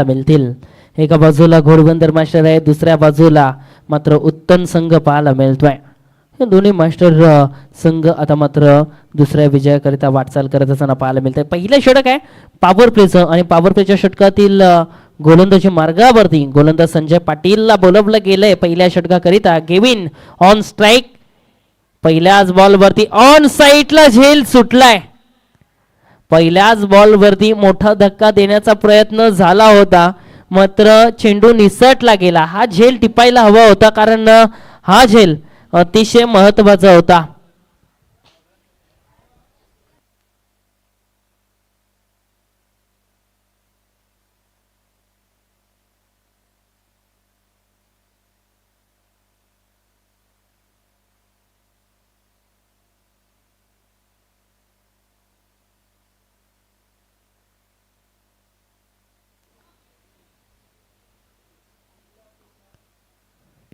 मिळतील. एका बाजूला घोडबंदर मास्टर आहे, दुसऱ्या बाजूला मात्र उत्तम संघ पाहायला मिळतोय. हे दोन्ही मास्टर संघ आता मात्र दुसऱ्या विजयाकरिता वाटचाल करत असताना पाहायला मिळतंय. पहिलं षटक आहे पॉवर प्लेचं आणि पॉवर प्लेच्या षटकातील गोलंदाजी मार्गावरती गोलंदाज संजय पाटीलला बोलवलं गेलंय पहिल्या षटकाकरिता. गेविन ऑन स्ट्राईक, पहिल्याच बॉलवरती ऑन साईडला झेल सुटलाय. पहिल्याच बॉलवरती मोठा धक्का देण्याचा प्रयत्न झाला होता, मात्र चेंडू निसटला गेला. हा झेल टिपायला हवा होता, कारण हा झेल अतिशय महत्वाचा होता.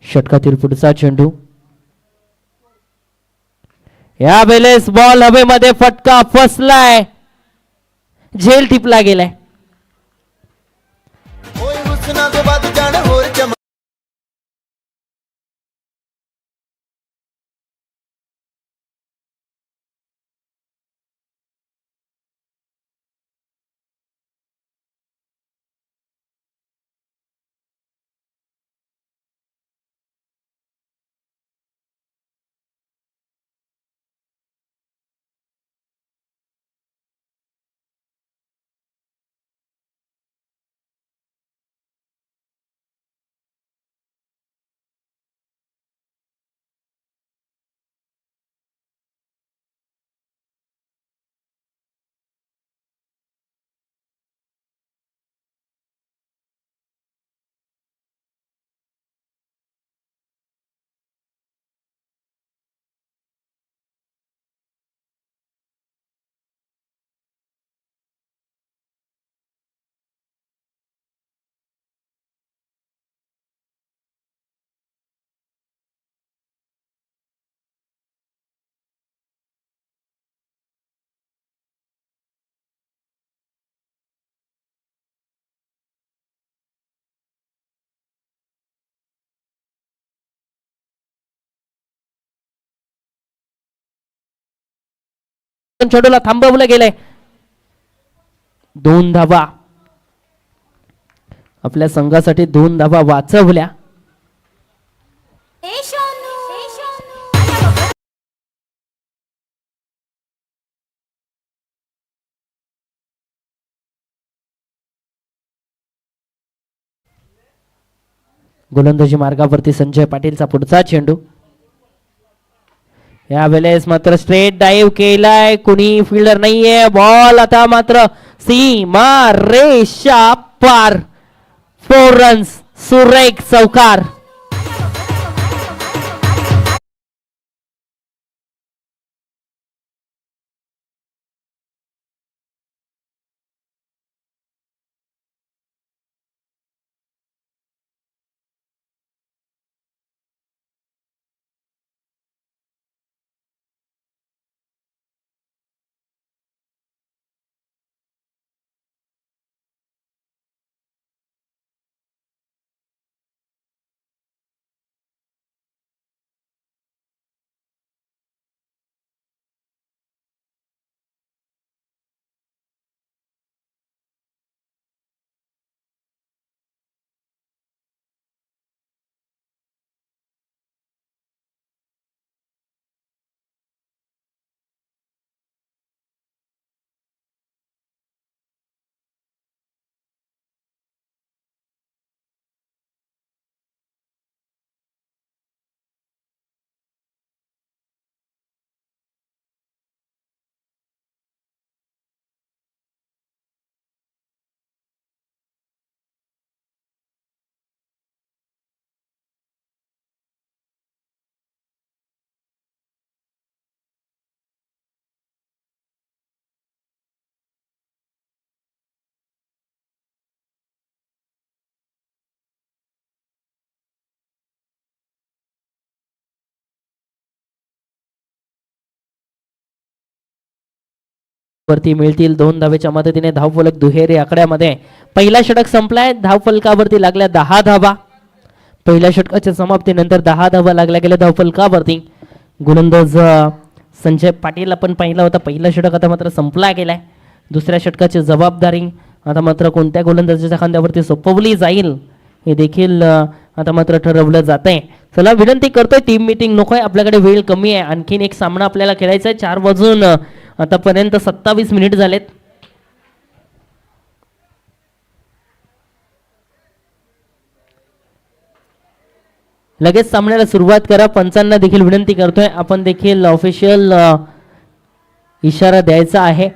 षटकातील पुढचा चेंडू, या वेळेस बॉल हवेमध्ये फटका फसलाय, झेल टिपला गेलाय. चेंडूला थांबवलं गेलंय. 2 धावा आपल्या संघासाठी, 2 धावा वाचवल्या. गोलंदाजी मार्गावरती संजय पाटीलचा पुढचा चेंडू, या वेळेस मात्र स्ट्रेट डाईव्ह केलाय, कुणी फिल्डर नाहीये. बॉल आता मात्र सीमा रेषा पार, 4 रन्स, सुरेख चौकार. वरती मिळतील 2 धावेच्या मदतीने धावफलक दुहेरी आकड्यामध्ये पहिला षटक संपलाय, धावफलकावरती लागल्या 10 धावा. पहिल्या षटकाच्या समाप्तीनंतर 10 धावा लागल्या गेल्या धावफलकावरती. गोलंदाज संजय पाटील आपण पाहिला होता. पहिला षटक आता मात्र संपला गेलाय. दुसऱ्या षटकाची जबाबदारी आता मात्र कोणत्या गोलंदाजाच्या खांद्यावरती सोपवली जाईल हे देखील आता मात्र ठरवलं जात आहे. चला विनंती करतोय, टीम मीटिंग नकोय, आपल्याकडे वेळ कमी आहे. आणखीन एक सामना आपल्याला खेळायचा आहे. 4 वाजून आतापर्यंत 27 मिनिट झालेत. लगेच सामन्याला सुरुवात करा. पंचांना देखील विनंती करतोय, आपण देखील ऑफिशियल इशारा द्यायचा आहे.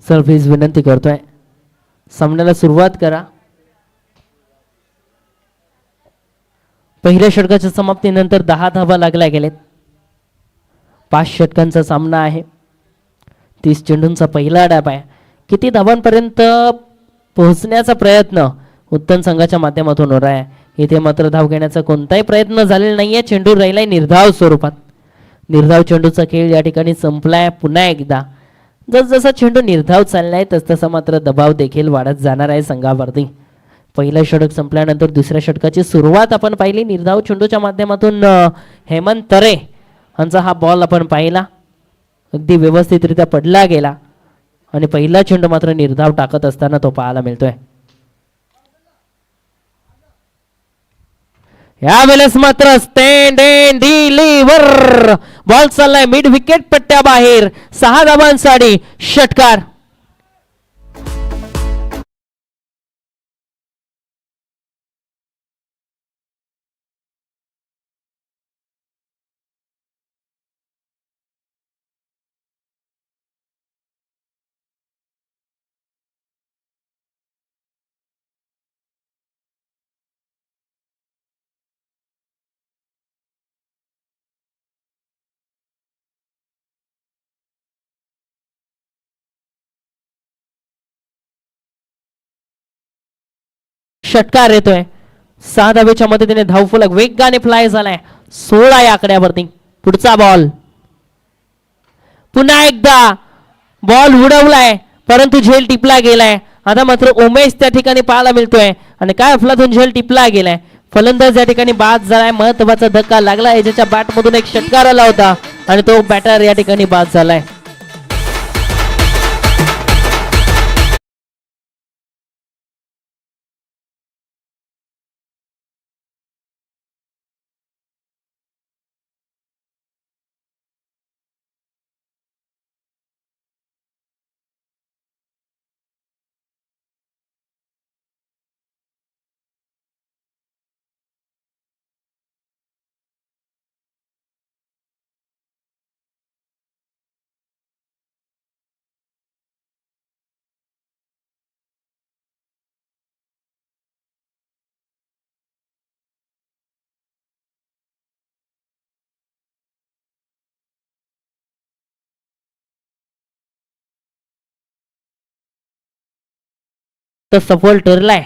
सर प्लीज विनंती करतोय, सामन्याला सुरुवात करा. पहिल्या षटकाच्या समाप्तीनंतर 10 धावा लागल्या गेलेत. 5 षटकांचा सामना आहे. 30 चेंडूंचा पहिला डाव आहे. किती धावांपर्यंत पोहोचण्याचा प्रयत्न उत्तम संघाच्या माध्यमातून होत आहे. इथे मात्र धाव घेण्याचा कोणताही प्रयत्न झालेला नाहीये. चेंडू राहिलाय निर्धाव स्वरूपात. निर्धाव चेंडूचा खेळ या ठिकाणी संपलाय. पुन्हा एकदा जसजसा चेंडू निर्धाव चाललाय तसतसा मात्र दबाव देखील वाढत जाणार आहे संघावरती. पहिलं षटक संपल्यानंतर दुसऱ्या षटकाची सुरुवात आपण पाहिली. निर्धाव चेंडूच्या माध्यमातून हेमंत तरे यांचा हा बॉल आपण पाहिला. अगदी व्यवस्थितरित्या पडला गेला आणि पहिला चेंडू मात्र निर्धाव टाकत असताना तो पाहायला मिळतोय. यावेळेस मात्र स्टँड अँड डिलिव्हर बॉल चाललाय मिड विकेट पट्ट्या बाहेर. 6 धावांसाठी षटकार. षटकार येतोय. 6 धावेच्या मदतीने धावफलक वेगाने फ्लाय झालाय 16 या आकड्यावरती. पुढचा बॉल पुन्हा एकदा बॉल उडवलाय परंतु झेल टिपला गेलाय. आता मात्र उमेश त्या ठिकाणी पाहायला मिळतोय आणि काय अफलातून झेल टिपला गेलाय. फलंदाज या ठिकाणी बाद झालाय. महत्वाचा धक्का लागला. याच्या बॅट मधून एक षटकार आला होता आणि तो बॅटर या ठिकाणी बाद झालाय. सफल ठरलाय.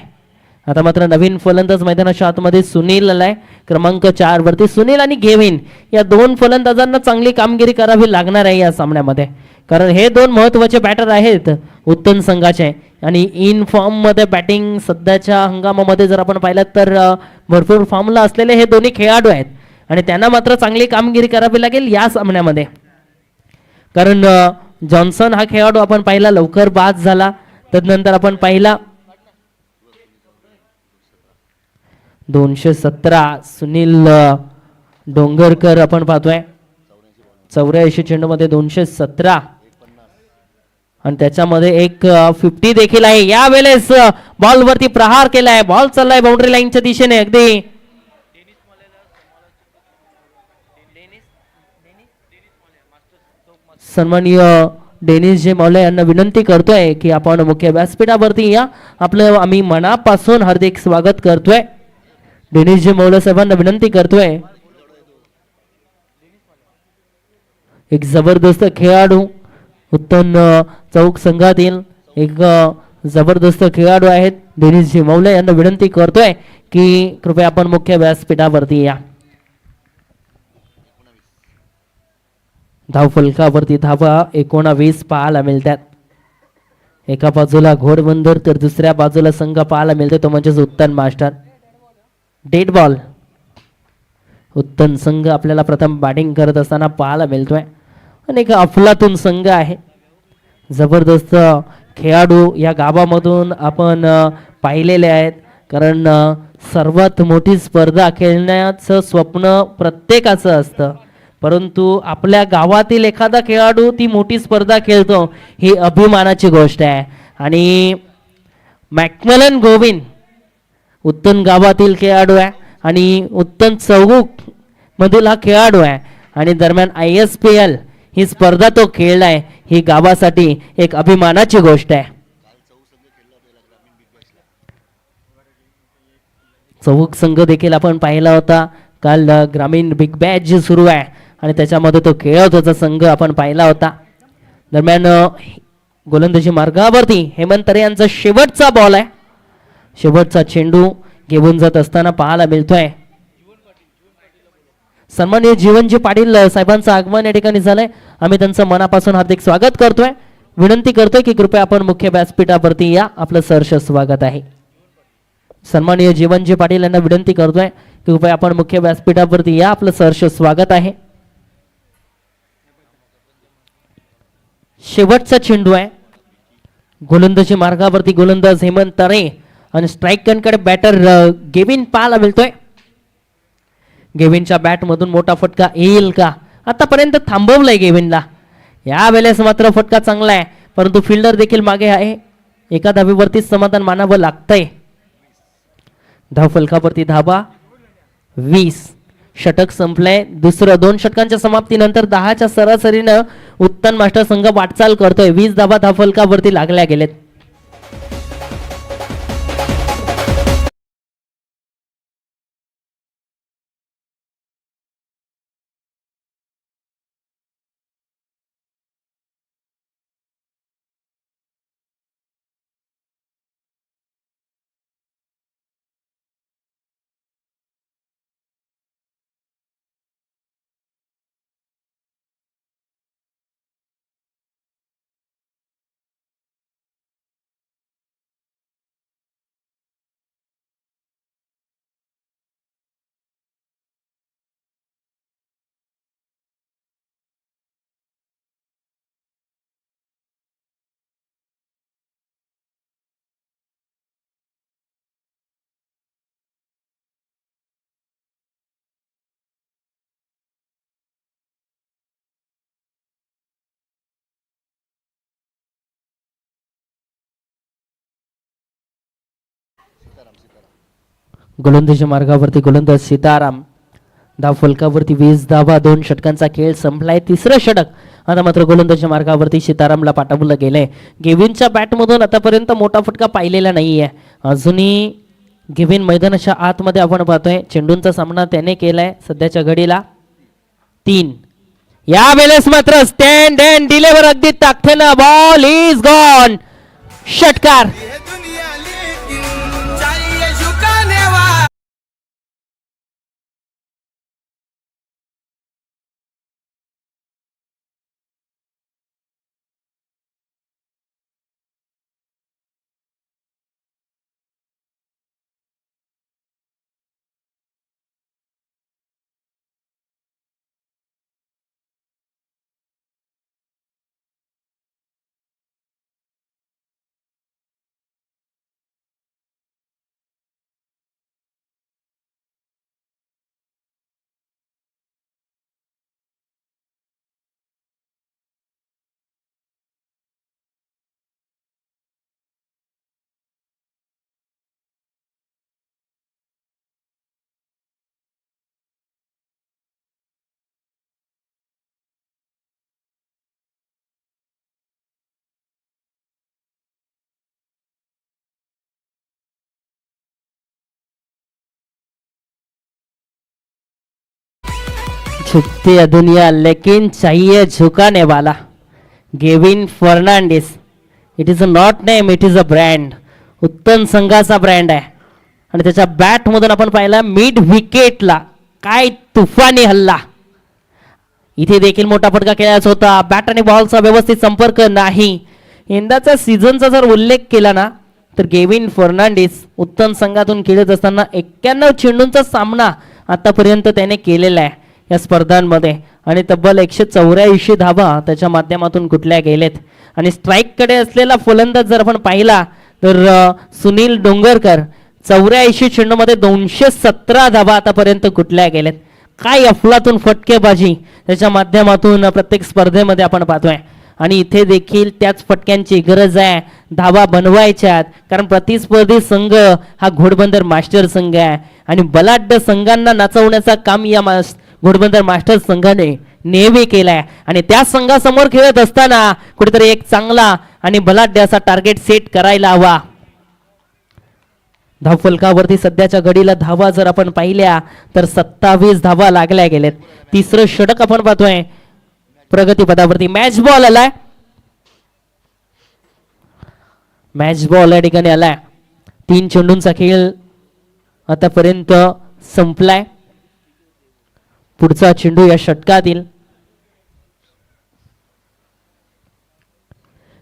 आता मात्र नवीन फलंदाज मैदानाच्या आतमध्ये सुनील आलाय क्रमांक 4 वरती. सुनील आणि गेविन या 2 फलंदाजांना चांगली कामगिरी करावी लागणार आहे या सामन्यामध्ये, कारण हे 2 महत्वाचे बॅटर आहेत उत्तम संघाचे आणि इन फॉर्म मध्ये बॅटिंग सध्याच्या हंगामामध्ये जर आपण पाहिलं तर भरपूर फॉर्मला असलेले हे दोन्ही खेळाडू आहेत आणि त्यांना मात्र चांगली कामगिरी करावी लागेल या सामन्यामध्ये. कारण जॉन्सन हा खेळाडू आपण पाहिला लवकर बाद झाला. तदनंतर आपण पाहिला 217 सुनील डोंगरकर आपण पाहतोय 84 चेंडू मध्ये 217. आणि त्याच्यामध्ये एक 50 देखील आहे. यावेळेस बॉल वरती प्रहार केलाय, बॉल चाललाय बाउंड्री लाईनच्या दिशेने. अगदी सन्माननीय डेनिस जे मौले यांना विनंती करतोय की आपण मुख्य व्यासपीठावरती या. आपलं आम्ही मनापासून हार्दिक स्वागत करतोय. डेनिस जे मौले साहेबांना विनंती करतोय. एक जबरदस्त खेळाडू उत्तम चौक संघातील एक जबरदस्त खेळाडू आहेत. डेनिस जी मौले यांना विनंती करतोय की कृपया आपण मुख्य व्यासपीठावरती या. धावफलकावरती धावा 19 पाहायला मिळतात. एका बाजूला घोडबंदर तर दुसऱ्या बाजूला संघ पाहायला मिळतो तो म्हणजेच उत्तम मास्टर. Dead ball. उत्तम संघ आपल्याला प्रथम बॅटिंग करत असताना पाहायला मिळतोय आणि एक अफलातून संघ आहे. जबरदस्त खेळाडू या गावामधून आपण पाहिलेले आहेत. कारण सर्वात मोठी स्पर्धा खेळण्याचं स्वप्न प्रत्येकाचं असतं, परंतु आपल्या गावातील एखादा खेळाडू ती मोठी स्पर्धा खेळतो ही अभिमानाची गोष्ट आहे. आणि मॅकमलन गोविंद उत्तम गावातील खेळाडू आहे आणि उत्तम चौक मधील हा खेळाडू आहे आणि दरम्यान ISPL ही स्पर्धा तो खेळलाय. ही गावासाठी एक अभिमानाची गोष्ट आहे. चौक संघ देखील आपण पाहिला होता काल. ग्रामीण बिग बॅच जी सुरू आहे आणि त्याच्यामध्ये तो खेळत होता संघ आपण पाहिला होता. दरम्यान गोलंदाजी मार्गावरती हेमंत तरे यांचा शेवटचा बॉल आहे. शेवटचा चेंडू घेऊन जात असताना पाहायला मिळतोय. सन्माननीय जीवनजी पाटील साहेबांचं आगमन या ठिकाणी झालंय. आम्ही त्यांचं मनापासून हार्दिक स्वागत करतोय. विनंती करतोय की कृपया आपण मुख्य व्यासपीठावरती या. आपलं सहर्ष स्वागत आहे. सन्माननीय जीवनजी पाटील यांना विनंती करतोय की कृपया आपण मुख्य व्यासपीठावरती या. आपलं सहर्ष स्वागत आहे. शेवटचा चेंडू आहे. गोलंदाजी मार्गावरती गोलंदाज हेमंत तरे आणि स्ट्राईक कडे बॅटर गेविन पाहायला मिळतोय. गेविनच्या बॅट मधून मोठा फटका येईल का? आतापर्यंत थांबवलंय गेविनला. या वेळेस मात्र फटका चांगला आहे, परंतु फिल्डर देखील मागे आहे. एका धावेवरतीच समाधान मानावं लागतंय. धावफलकावरती धावा 20. षटक संपलंय. दुसरं 2 षटकांच्या समाप्तीनंतर 10च्या सरासरीनं उत्तम मास्टर संघ वाटचाल करतोय. 20 धावा धावफलकावरती लागल्या गेलेत. गोलंदाजी मार्गावरती गोलंदाज सीताराम. धावफलकावरती 20 धावा 2 षटकांचा खेळ संपलाय. तिसरं षटक आता मात्र गोलंदाजी मार्गावरती सीतारामला पाठवलं गेलंय. गेविनच्या बॅटमधून आतापर्यंत मोठा फटका पाहिलेला नाहीये. अजूनही गेविन मैदानाच्या आतमध्ये आपण पाहतोय. चेंडूंचा सामना त्याने केलाय सध्याच्या घडीला 3. या वेळेस मात्र स्टँड अँड डिलिव्हर अगदी ताकदीनं बॉल इज गॉन. षटकार. झुकती है दुनिया लेकिन चाहिए झुकाने वाला. Gavin Fernandes. It is a not name, it is a brand. उत्तम संघाचा ब्रँड आहे आणि त्याच्या बॅट मधून आपण पाहिला मिड विकेटला काय तुफानी हल्ला. इथे देखील मोठा फटका खेळायचा होता. बॅट आणि बॉलचा व्यवस्थित संपर्क नाही. यंदाचा सीझनचा जर उल्लेख केला ना तर गेविन फर्नांडिस उत्तम संघातून खेळत असताना 91 चेंडूंचा सामना आतापर्यंत त्याने केलेला आहे या स्पर्धांमध्ये आणि तब्बल 184 धावा त्याच्या माध्यमातून कुठल्या गेलेत. आणि स्ट्राईककडे असलेला फलंदाज जर आपण पाहिला तर सुनील डोंगरकर 84 चेंडूमध्ये 217 धावा आतापर्यंत कुठल्या गेलेत. काय अफलातून फटकेबाजी त्याच्या माध्यमातून प्रत्येक स्पर्धेमध्ये आपण पाहतोय आणि इथे देखील त्याच फटक्यांची गरज आहे. धावा बनवायच्यात कारण प्रतिस्पर्धी संघ हा घोडबंदर मास्टर संघ आहे आणि बलाढ्य संघांना नाचवण्याचा काम या घोडबंदर मास्टर संघाने नेहमी केलाय आणि त्या संघासमोर खेळत असताना कुठेतरी एक चांगला आणि बलाढ्य असा टार्गेट सेट करायला हवा. धावफलकावरती सध्याच्या घडीला धावा जर आपण पाहिल्या तर 27 धावा लागल्या गेलेत. तिसरं षटक आपण पाहतोय प्रगती पदावरती. मॅच बॉल आलाय. मॅच बॉल या ठिकाणी आलाय. 3 चेंडूंचा खेळ आतापर्यंत संपलाय. पुढचा चेंडू या षटकातील.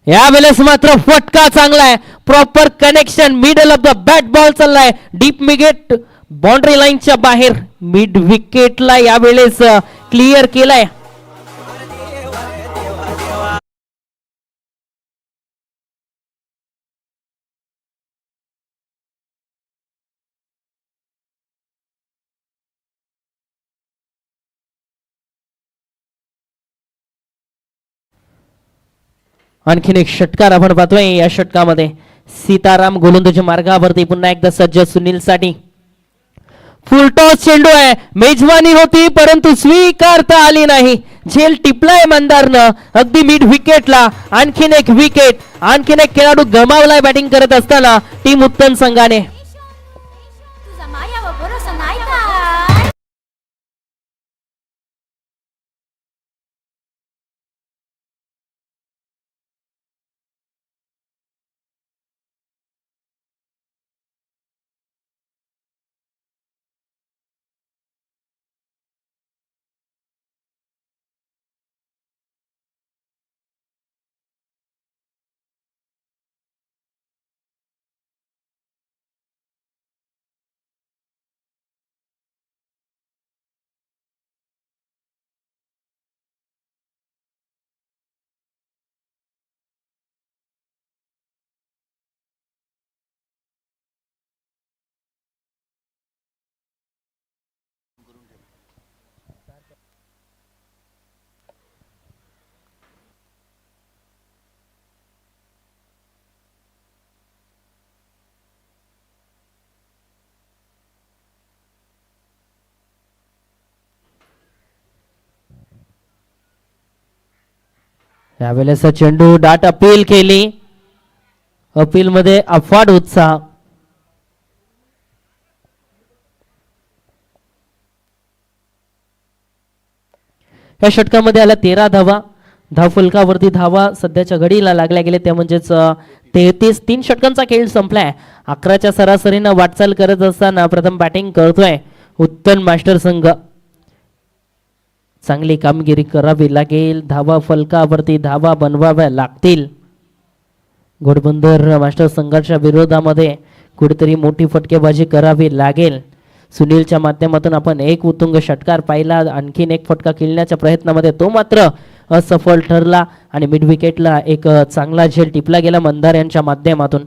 या वेळेस मात्र फटका चांगला आहे. Proper connection middle of the bat ball चाललाय डीप मिगेट बाउंड्री लाईनच्या बाहेर मिड विकेटला या वेळेस क्लिअर केलाय. आणखीन एक षटकार आपण पाहतोय. या षटकामध्ये सीताराम गोलंदाजी मार्गावरती पुन्हा एकदा सज्ज सुनील साठी. फुलटॉस चेंडू आहे. मेजवानी होती परंतु स्वीकारता आली नाही. झेल टिपलाय मंदारनं अगदी मिड विकेटला. आणखीन एक विकेट. आणखीन एक खेळाडू गमावलाय बॅटिंग करत असताना टीम उत्तम संघाने. तुझा मायावर भरोसा नाही का? यावेळेस चेंडू डाट अपील केली. अपील मध्ये अफाट उत्साह. या षटकामध्ये आला 13 धावा. धावफलकावरती धावा सध्याच्या घडीला लागल्या गेल्या त्या म्हणजेच 33. 3 षटकांचा खेळ संपलाय. 11च्या सरासरीनं वाटचाल करत असताना प्रथम बॅटिंग करतोय उत्तम मास्टर संघ. चांगली कामगिरी करावी लागेल. धावा फलकावरती धावा बनवाव्या लागतील. घोडबंदर मास्टर संघाच्या विरोधामध्ये कुठेतरी मोठी फटकेबाजी करावी लागेल. सुनीलच्या माध्यमातून आपण एक उत्तुंग षटकार पाहिला. आणखीन एक फटका खेळण्याच्या प्रयत्नामध्ये तो मात्र असफल ठरला आणि मिड विकेटला एक चांगला झेल टिपला गेला मंदार यांच्या माध्यमातून.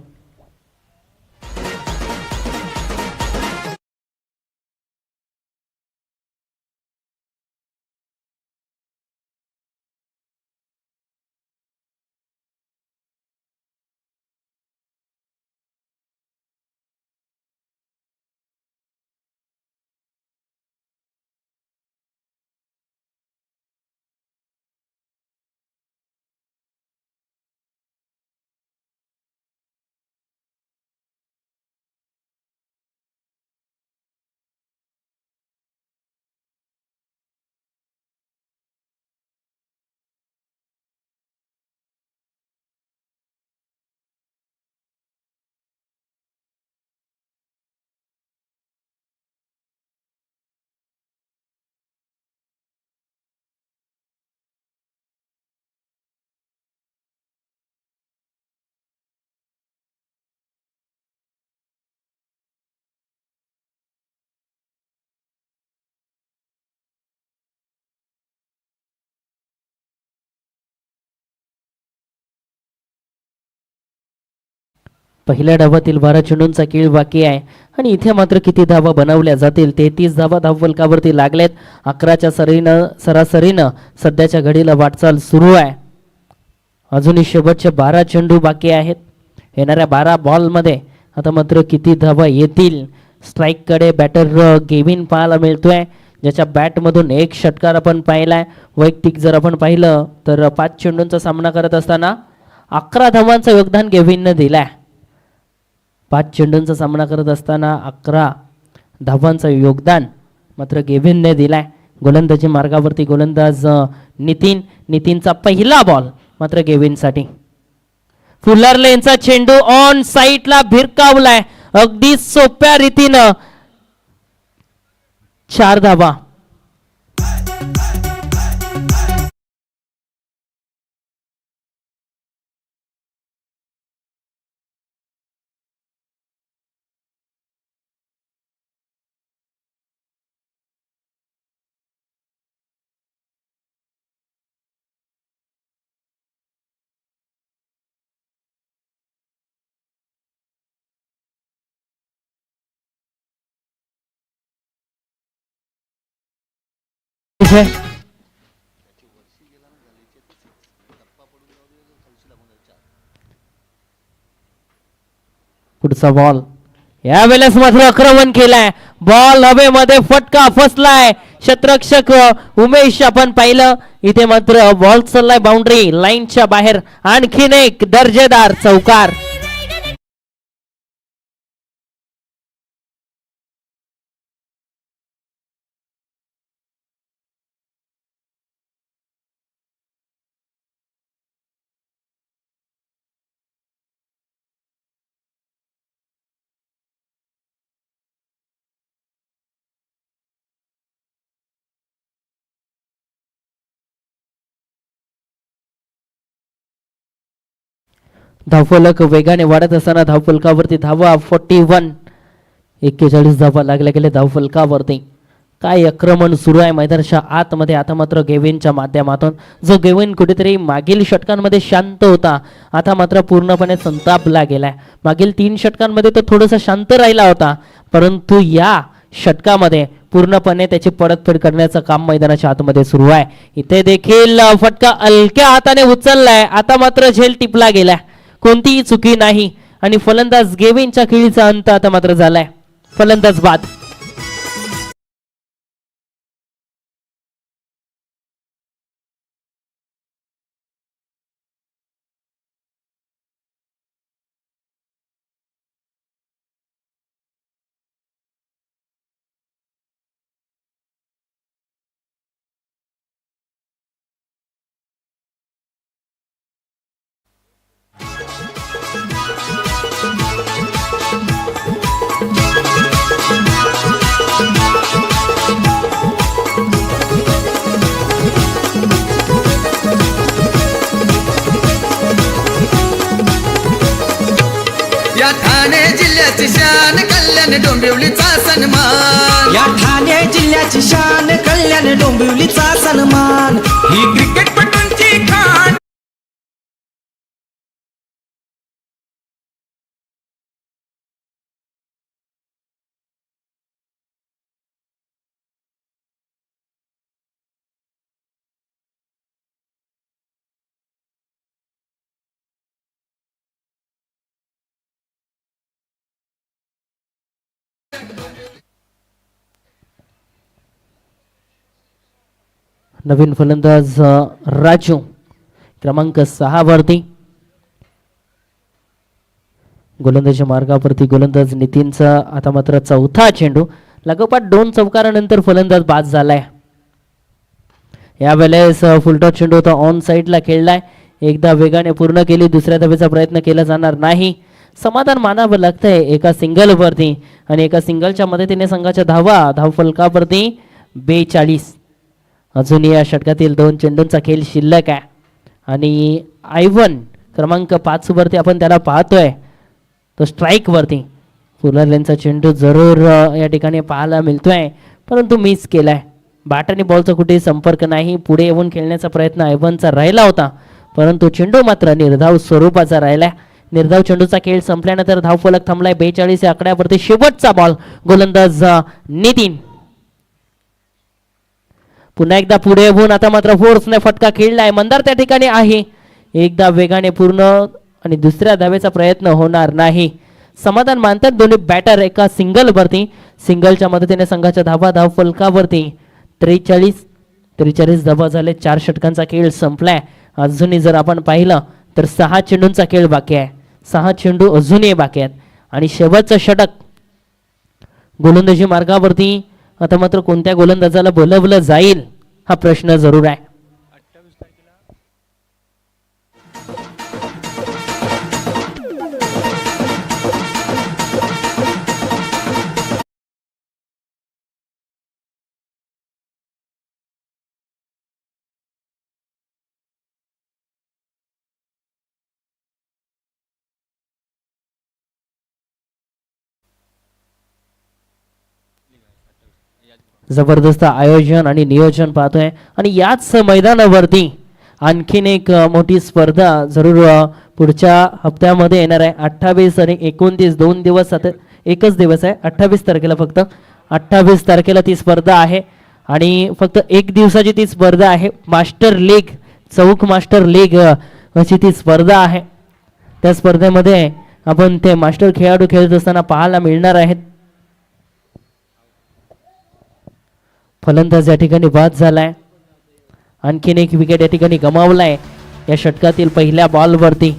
पहिल्या डावातील 12 चेंडूंचा खेळ बाकी आहे आणि इथे मात्र किती धावा बनवल्या जातील. 33 धावा धावफलकावरती लागलेत. 11च्या सरासरीनं सध्याच्या घडीला वाटचाल सुरू आहे. अजूनही शेवटचे 12 चेंडू बाकी आहेत. येणाऱ्या 12 बॉलमध्ये आता मात्र किती धावा येतील. स्ट्राईककडे बॅटर गेविन पाहायला मिळतोय, ज्याच्या बॅटमधून एक षटकार आपण पाहिलाय. वैयक्तिक जर आपण पाहिलं तर 5 चेंडूंचा सामना करत असताना 11 धावांचं योगदान गेविननं दिलाय. 5 चेंडूंचा सामना करत असताना 11 धावांचं योगदान मात्र गेविनने दिलाय. गोलंदाजी मार्गावरती गोलंदाज नितीनचा पहिला बॉल मात्र गेविनसाठी. फुलर लेनचा चेंडू ऑन साईडला भिरकावलाय. अगदी सोप्या रीतीनं 4 धावा. पुढचा बॉल यावेळेस मात्र आक्रमण केलाय. बॉल हवेमध्ये फटका फसलाय. क्षेत्ररक्षक उमेश आपण पाहिलं, इथे मात्र बॉल चाललाय बाउंड्री लाईनच्या बाहेर. आणखीन एक दर्जेदार चौकार. धावफलक वेगाने वाढत असताना धावफलकावरती धावा 41. 41 धावा लागल्या गेल्या धावफलकावरती. काय आक्रमण सुरू आहे मैदानाच्या आतमध्ये. आता मात्र गेविनच्या माध्यमातून, जो गेविन कुठेतरी मागील षटकांमध्ये शांत होता, आता मात्र पूर्णपणे संतापला गेलाय. मागील 3 षटकांमध्ये तो थोडासा शांत राहिला होता, परंतु या षटकामध्ये पूर्णपणे त्याची परतफेड करण्याचं काम मैदानाच्या आतमध्ये सुरू आहे. इथे देखील फटका हलक्या हाताने उचललाय. आता मात्र झेल टिपला गेलाय, कोणतीही चुकी नाही आणि फलंदाज गेविनच्या खेळीचा अंत आता मात्र झालाय. फलंदाज बाद. या ठाणे जिल्ह्याची शान कल्याण डोंबिवलीचा सन्मान. या ठाणे जिल्ह्याची शान कल्याण डोंबिवलीचा सन्मान. ही क्रिकेटपटूंची खाण. नवीन फलंदाज राजू क्रमांक 6 वरती. गोलंदाजी मार्गावरती गोलंदाज नितीनचा आता मात्र चौथा चेंडू. लागोपाठ 2 चौकारानंतर फलंदाज बाद झालाय. यावेळेस फुलटॉस चेंडू होता, ऑन साईडला खेळलाय. एकदा वेगाने पूर्ण केली, दुसऱ्या धावेचा प्रयत्न केला जाणार नाही. समाधान मानावं लागतंय एका सिंगलवरती आणि एका सिंगलच्या मदतीने संघाच्या धावफलकावरती 42. अजूनही या षटकातील 2 चेंडूंचा खेळ शिल्लक आहे आणि आयवन क्रमांक 5 वरती आपण त्याला पाहतोय, तो स्ट्राईक वरती. फुलरलेनचा चेंडू जरूर या ठिकाणी पाहायला मिळतोय, परंतु मिस केलाय. बॅट आणि बॉलचा कुठेही संपर्क नाही. पुढे येऊन खेळण्याचा प्रयत्न आयवनचा राहिला होता, परंतु चेंडू मात्र निर्धाव स्वरूपाचा राहिलाय. निर्धाव चेंडूचा खेळ संपल्यानंतर धावफलक थांबलाय 42 या आकड्यावरती. शेवटचा बॉल गोलंदाज नितीन. पुन्हा एकदा पुढे होऊन आता मात्र फोर्सने फटका खेळलाय. मंदार त्या ठिकाणी आहे. एकदा वेगाने पूर्ण आणि दुसऱ्या धावेचा प्रयत्न होणार नाही. समाधान मानतात दोन्ही बॅटर एका सिंगल वरती. सिंगलच्या मदतीने संघाच्या धाव फलकावरती 43 धावा झाले. 4 षटकांचा खेळ संपलाय. अजूनही जर आपण पाहिलं तर 6 चेंडूंचा खेळ बाकी आहे. 6 चेंडू अजूनही बाकी आहेत आणि शेवटचं षटक गोलंदाजी मार्गावरती. आता मात्र कोणत्या गोलंदाजाला बोलवलं जाईल हा प्रश्न जरूर आहे. जबरदस्त आयोजन आणि नियोजन पाहतोय आणि याच मैदानावरती आणखीन एक मोठी स्पर्धा जरूर पुढच्या हप्त्यामध्ये येणार आहे. 28 आणि 29 2 दिवस आता एकच दिवस आहे. 28 तारखेला फक्त 28 तारखेला ती स्पर्धा आहे आणि फक्त एक दिवसाची ती स्पर्धा आहे. मास्टर लीग चौक मास्टर लीग अशी ती स्पर्धा आहे. त्या स्पर्धेमध्ये आपण ते मास्टर खेळाडू खेळत असताना पाहायला मिळणार आहेत. फलंदाज या ठिकाणी बाद झालाय. आणखीन एक विकेट या ठिकाणी गमावलाय या षटकातील पहिल्या बॉलवरती.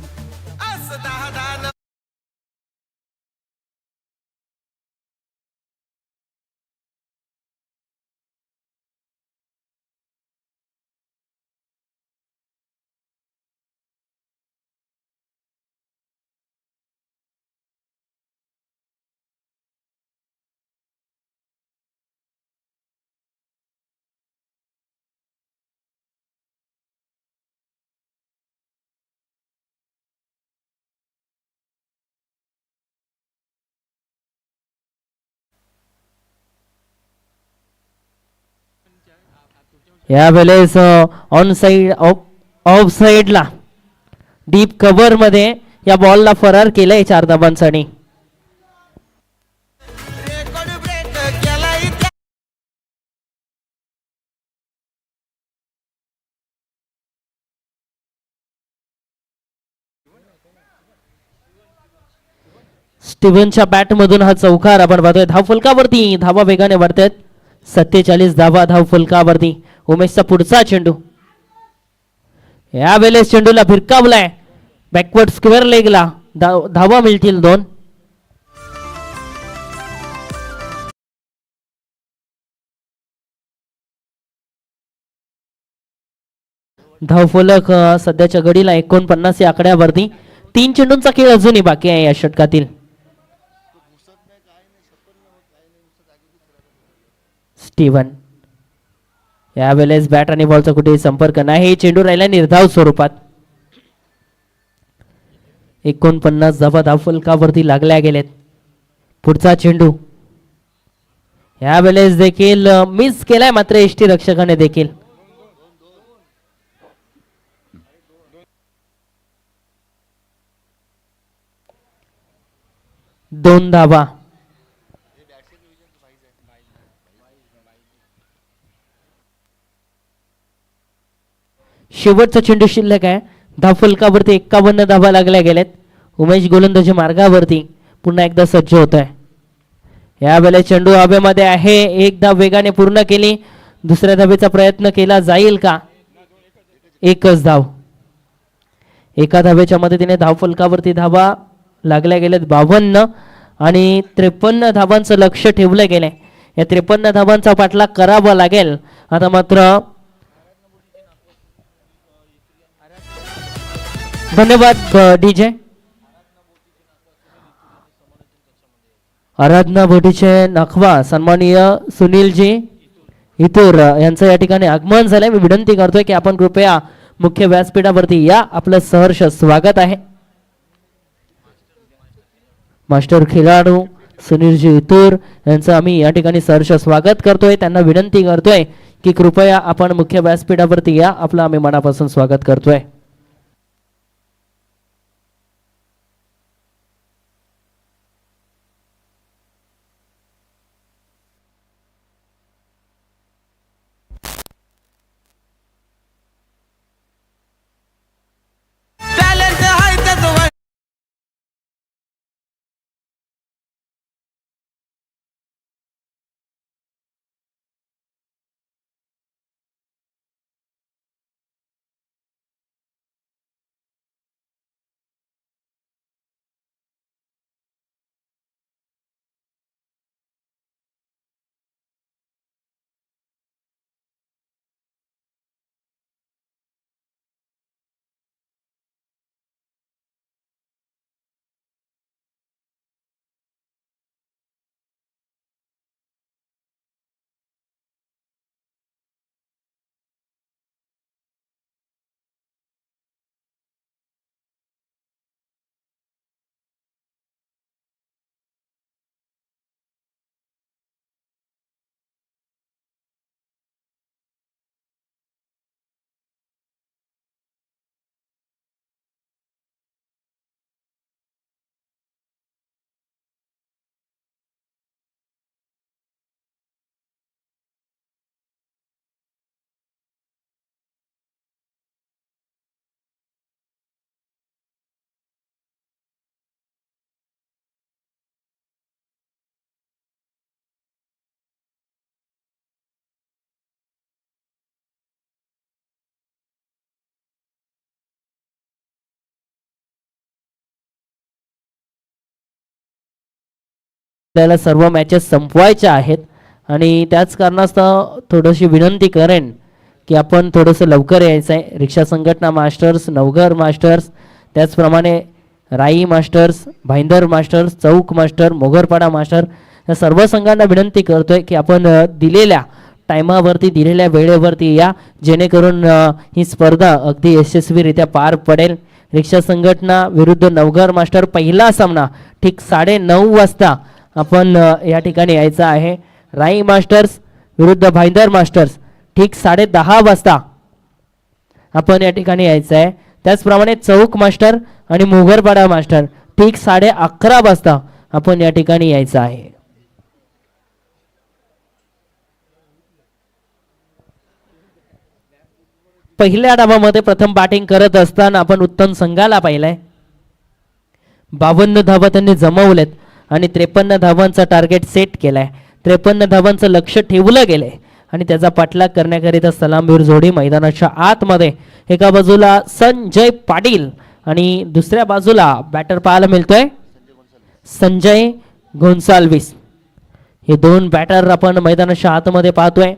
यावेळेस ऑन साइड ऑफ साइडला डीप कव्हर मध्ये या बॉलला फरार केलंय 4 धावांसाठी. रेकॉर्ड ब्रेक केलाय त्या स्टीव्हनच्या बॅट मधून हा चौकार आपण पाहतोय. धाव फलकावरती धावा वेगाने वाढतात. 47 धावा धाव फलकावरती. उमेशचा पुढचा चेंडू यावेळेस चेंडूला भिरकावलाय बॅकवर्ड स्क्वेअर लेगला. धावा मिळतील 2. धावफलक सध्याच्या घडीला 49 या आकड्यावरती. 3 चेंडूंचा खेळ अजूनही बाकी आहे या षटकातील. स्टीव्हन यावेळेस बॅट आणि बॉलचा कुठेही संपर्क नाही. चेंडू राहिला निर्धाव स्वरूपात. 49 धावा धावफलकावरती लागल्या गेलेत. पुढचा चेंडू यावेळेस देखील मिस केलाय मात्र यष्टी रक्षकाने देखील. दोन धावा. शेवटचा चेंडू शिल्लक आहे. धावफलकावरती 51 धावा लागल्या गेल्यात. उमेश गोलंदाजी मार्गावरती पुन्हा एकदा सज्ज होत आहे. यावेळेस चेंडू हवेमध्ये आहे. एक धाव वेगाने पूर्ण केली. दुसऱ्या धावेचा प्रयत्न केला जाईल का? एकच धाव. एका धावेच्या मदतीने धावफलकावरती धावा लागल्या गेल्यात 52 आणि 53 धावांचं लक्ष ठेवलं गेलंय. या 53 धावांचा पाठलाग करावा लागेल. आता मात्र धन्यवाद डीजे. आराधना बोटीचे नखवा सन्माननीय सुनीलजी इतूर यांचं या ठिकाणी आगमन झालंय. मी विनंती करतोय की आपण कृपया मुख्य व्यासपीठावरती या. आपलं सहर्ष स्वागत आहे. मास्टर खेळाडू सुनीलजी इतूर यांचं आम्ही या ठिकाणी सहर्ष स्वागत करतोय. त्यांना विनंती करतोय की कृपया आपण मुख्य व्यासपीठावरती या. आपलं आम्ही मनापासून स्वागत करतोय. आपल्याला सर्व मॅचेस संपवायच्या आहेत आणि त्याच कारणास्तव थोडीशी विनंती करेन की आपण थोडंसं लवकर यायचं आहे. रिक्षा संघटना मास्टर्स, नवघर मास्टर्स, त्याचप्रमाणे राई मास्टर्स, भाईंदर मास्टर्स, चौक मास्टर, मोगरपाडा मास्टर या सर्व संघांना विनंती करतोय की आपण दिलेल्या टायमावरती दिलेल्या वेळेवरती या, जेणेकरून ही स्पर्धा अगदी यशस्वीरित्या पार पडेल. रिक्षा संघटना विरुद्ध नवघर मास्टर पहिला सामना ठीक 9:30 वाजता आपण या ठिकाणी यायचं आहे. राई मास्टर्स विरुद्ध भाईंदर मास्टर्स ठीक 10:30 वाजता आपण या ठिकाणी यायचं आहे. त्याचप्रमाणे चौक मास्टर आणि मोगरपाडा मास्टर ठीक 11:30 वाजता आपण या ठिकाणी यायचं आहे. पहिल्या डावामध्ये प्रथम बॅटिंग करत असताना आपण उत्तम संघाला पाहिलंय. 52 धावा त्यांनी जमवलेत आणि 53 धावांचा टार्गेट सेट केलाय. 53 धावांचं लक्ष ठेवलं गेलंय आणि त्याचा पाठलाग करण्याकरिता सलामवीर जोडी मैदानाच्या आतमध्ये. एका बाजूला संजय पाटील आणि दुसऱ्या बाजूला बॅटर पाहायला मिळतोय संजय गोन्साल्विस. हे दोन बॅटर आपण मैदानाच्या आतमध्ये पाहतोय.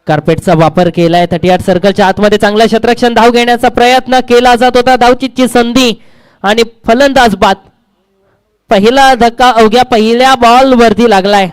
कार्पेटचा वापर केलाय. 38 सर्कलच्या आतमध्ये चांगला क्षेत्ररक्षण धाव घेण्याचा प्रयत्न केला जात होता. धावचीची संधी आणि फलंदाज बाद. पहिला धक्का अवघ्या पहिल्या बॉल वरती लागलाय.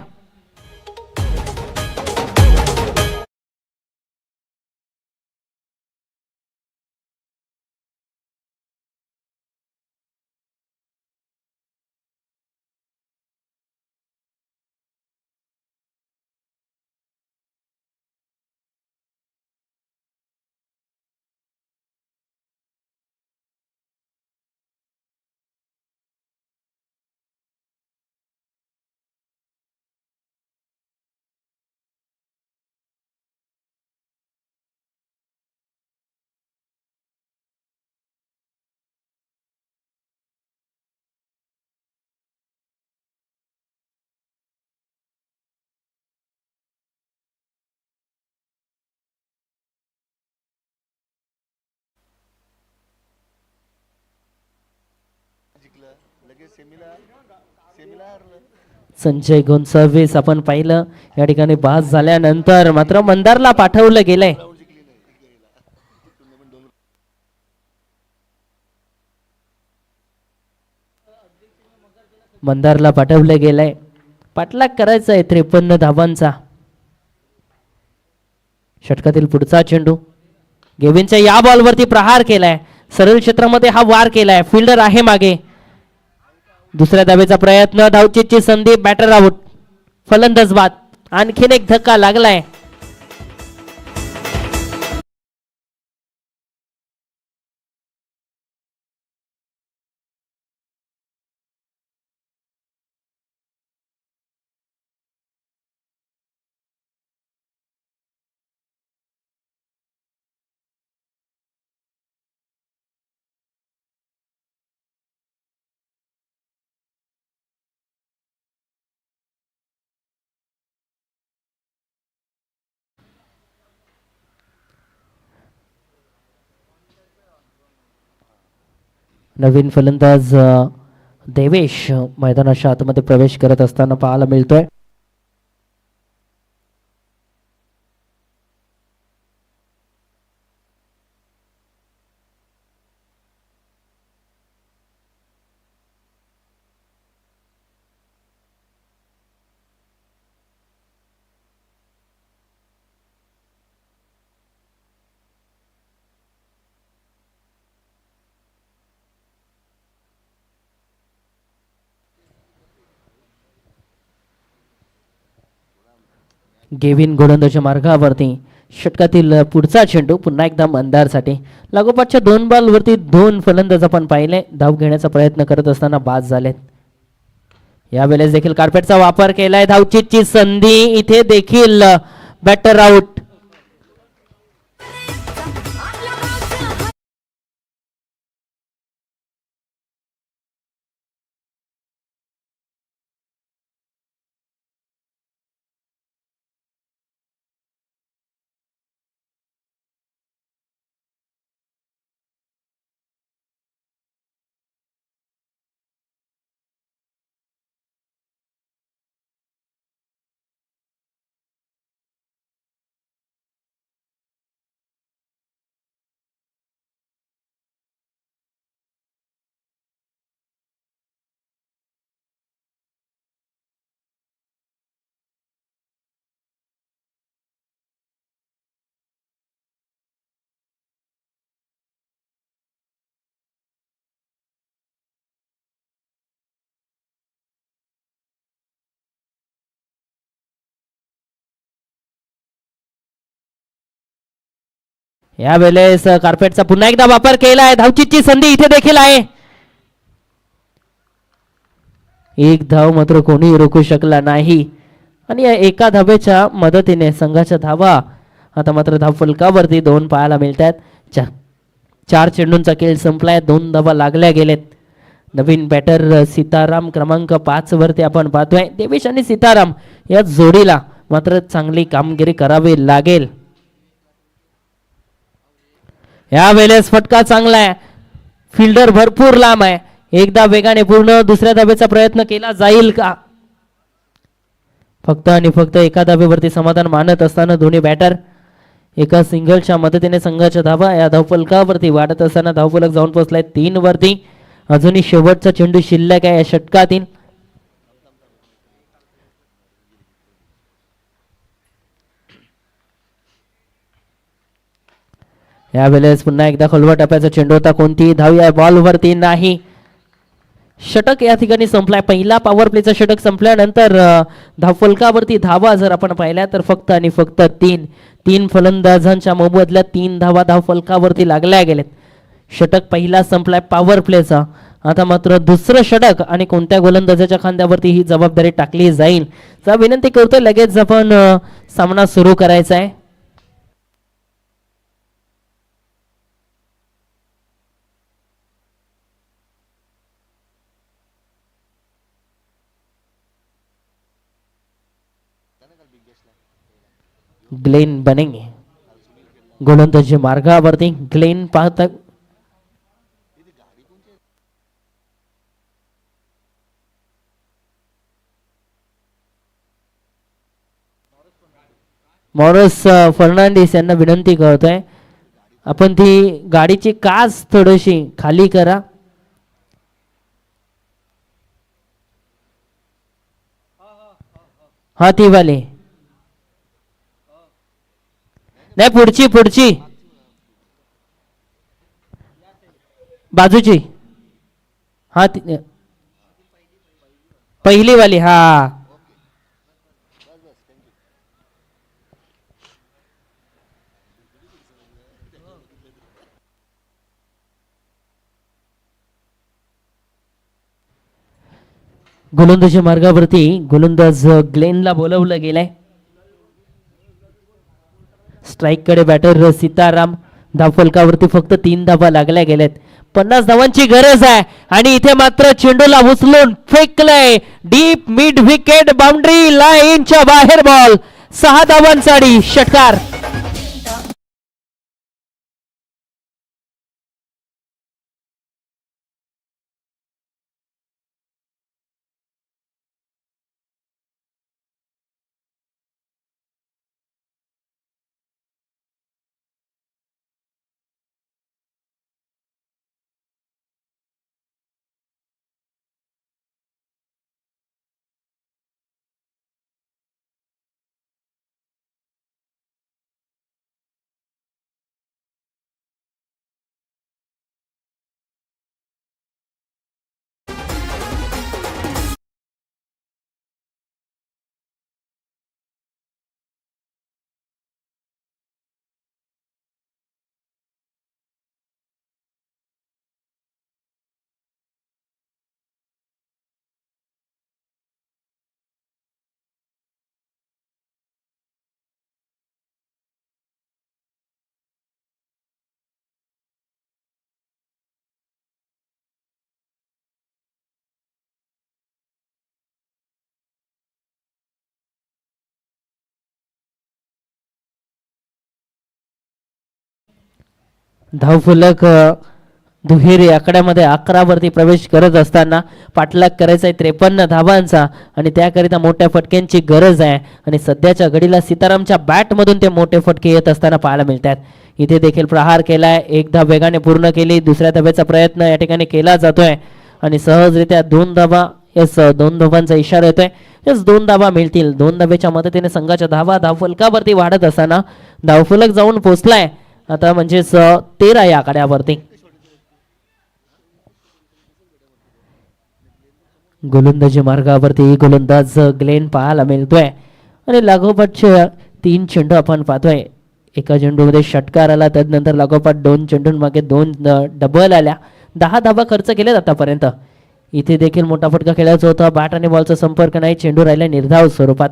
संजय गोन्साल्विस आपण पाहिलं या ठिकाणी बाद झाल्यानंतर मात्र मंदारला पाठवलं गेलंय. मंदारला पाठवलं गेलंय. पाठलाग करायचा आहे 53 धावांचा. षटकातील पुढचा चेंडू गेविनच्या या बॉलवरती प्रहार केलाय, सरळ क्षेत्रामध्ये हा वार केलाय, फिल्डर आहे मागे. दुसऱ्या धावेचा प्रयत्न, धावचीची संधी, बॅटर आउट, फलंदाज बाद. आणखीन एक धक्का लागलाय. नवीन फलंदाज देवेश मैदानाच्या आतमध्ये प्रवेश करत असताना पाहायला मिळतोय. गेविन गोलंदाजच्या मार्गावरती. षटकातील पुढचा चेंडू पुन्हा एकदा मंदारसाठी. लागोपाठच्या 2 बॉलवरती 2 फलंदाज आपण पाहिले धाव घेण्याचा प्रयत्न करत असताना बाद झालेत. यावेळेस देखील कार्पेटचा वापर केलाय, धावचीची संधी, इथे देखील बॅटर आउट. यावेळेस कार्पेटचा पुन्हा एकदा वापर केलाय, धावचीची संधी इथे देखील आहे. एक धाव मात्र कोणी रोखू शकला नाही आणि या एका धावेच्या मदतीने संघाच्या धावा आता मात्र धाव फलकावरती 2 पाहायला मिळतात. 4 चेंडूंचा खेळ संपलाय, 2 धावा लागल्या गेलेत. नवीन बॅटर सीताराम क्रमांक 5 वरती आपण पाहतोय. देवेश आणि सीताराम या जोडीला मात्र चांगली कामगिरी करावी लागेल. यावेळेस फटका चांगला आहे, फिल्डर भरपूर लांब आहे, एकदा वेगाने पूर्ण दुसऱ्या धावेचा प्रयत्न केला जाईल का? फक्त आणि फक्त एका धावेवरती समाधान मानत असताना दोन्ही बॅटर एका सिंगलच्या मदतीने संघाच्या धावा या धावफलकावरती वाढत असताना धावफलक जाऊन पोहोचलाय 3 वरती. अजूनही शेवटचा चेंडू शिल्लक आहे या षटकातील. यावेळेस पुन्हा एकदा खोलवर टप्प्याचा चेंडू होता, कोणतीही धाव या बॉलवरती नाही. षटक या ठिकाणी संपलाय. पहिला पॉवर प्लेचा षटक संपल्यानंतर धावफलकावरती धावा जर आपण पाहिल्या तर फक्त आणि फक्त 3 फलंदाजांच्या मोबदल्यात 3 धावा धावफलकावरती लागल्या गेलेत. षटक पहिला संपलाय पॉवर प्लेचा. आता मात्र दुसरं षटक आणि कोणत्या गोलंदाजाच्या खांद्यावरती ही जबाबदारी टाकली जाईल तर विनंती करतोय लगेच आपण सामना सुरू करायचा आहे. ग्लेन बनिंग गोलंदाजी मार्गावरती. ग्लेन पाहता मॉरस फर्नांडिस यांना विनंती करतोय आपण ती गाडीची काच थोडीशी खाली करा. हा ती वाली नाही पुढची पुढची बाजूची हा पहिली वाली हा गोलंदाजी मार्गावरती गोलंदाज ग्लेनला बोलवलं गेलंय. स्ट्राईक कडे बॅटर सीताराम. धावफलकावरती फक्त 3 धावा लागल्या गेल्यात. 50 धावांची गरज आहे आणि इथे मात्र चेंडूला उचलून फेकलंय डीप मिड विकेट बाउंड्री लाईनच्या बाहेर बॉल. 6 धावांसाठी षटकार. धावफलक दुहेरी आकड्यामध्ये 11 वरती प्रवेश करत असताना पाठलाग करायचा आहे 53 धावांचा आणि त्याकरिता मोठ्या फटक्यांची गरज आहे आणि सध्याच्या घडीला सीतारामच्या बॅटमधून ते मोठे फटके येत असताना पाहायला मिळतात. इथे देखील प्रहार केलाय. 1 धाव वेगाने पूर्ण केली. दुसऱ्या धावेचा प्रयत्न या ठिकाणी केला जातोय आणि सहजरित्या 2 धावा. यस 2 धावांचा इशारा येतोय. यस 2 धावा मिळतील. 2 धावेच्या मदतीने संघाच्या धावा धावफलकावरती वाढत असताना धावफलक जाऊन पोहोचलाय आता म्हणजेच 13 या आकड्यावरती. गोलंदाजी मार्गावरती गोलंदाज ग्लेन पाहायला मिळतोय आणि लागोपाठचे 3 चेंडू आपण पाहतोय. एका चेंडूमध्ये षटकार आला. त्यानंतर लागोपाठ 2 चेंडूंमागे 2 डबल आल्या. 10 धावा खर्च केल्यात आतापर्यंत. इथे देखील मोठा फटका खेळायचा होता. बॅट आणि बॉलचा संपर्क नाही. चेंडू राहिला निर्धाव स्वरूपात.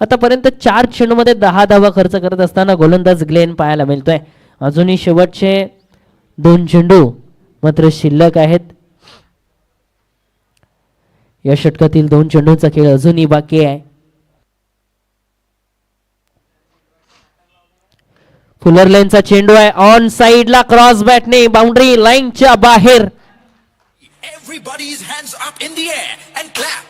आतापर्यंत 4 चेंडूमध्ये 10 धावा खर्च करत असताना गोलंदाज ग्लेन पाहायला मिळतोय. अजूनही शेवटचे 2 चेंडू मात्र शिल्लक आहेत. या षटकातील 2 चेंडूंचा खेळ अजूनही बाकी आहे. फुलर लाईनचा चेंडू आहे. ऑन साइडला क्रॉस बॅटने बाउंड्री लाईनच्या बाहेर. Everybody's hands up in the air and clap.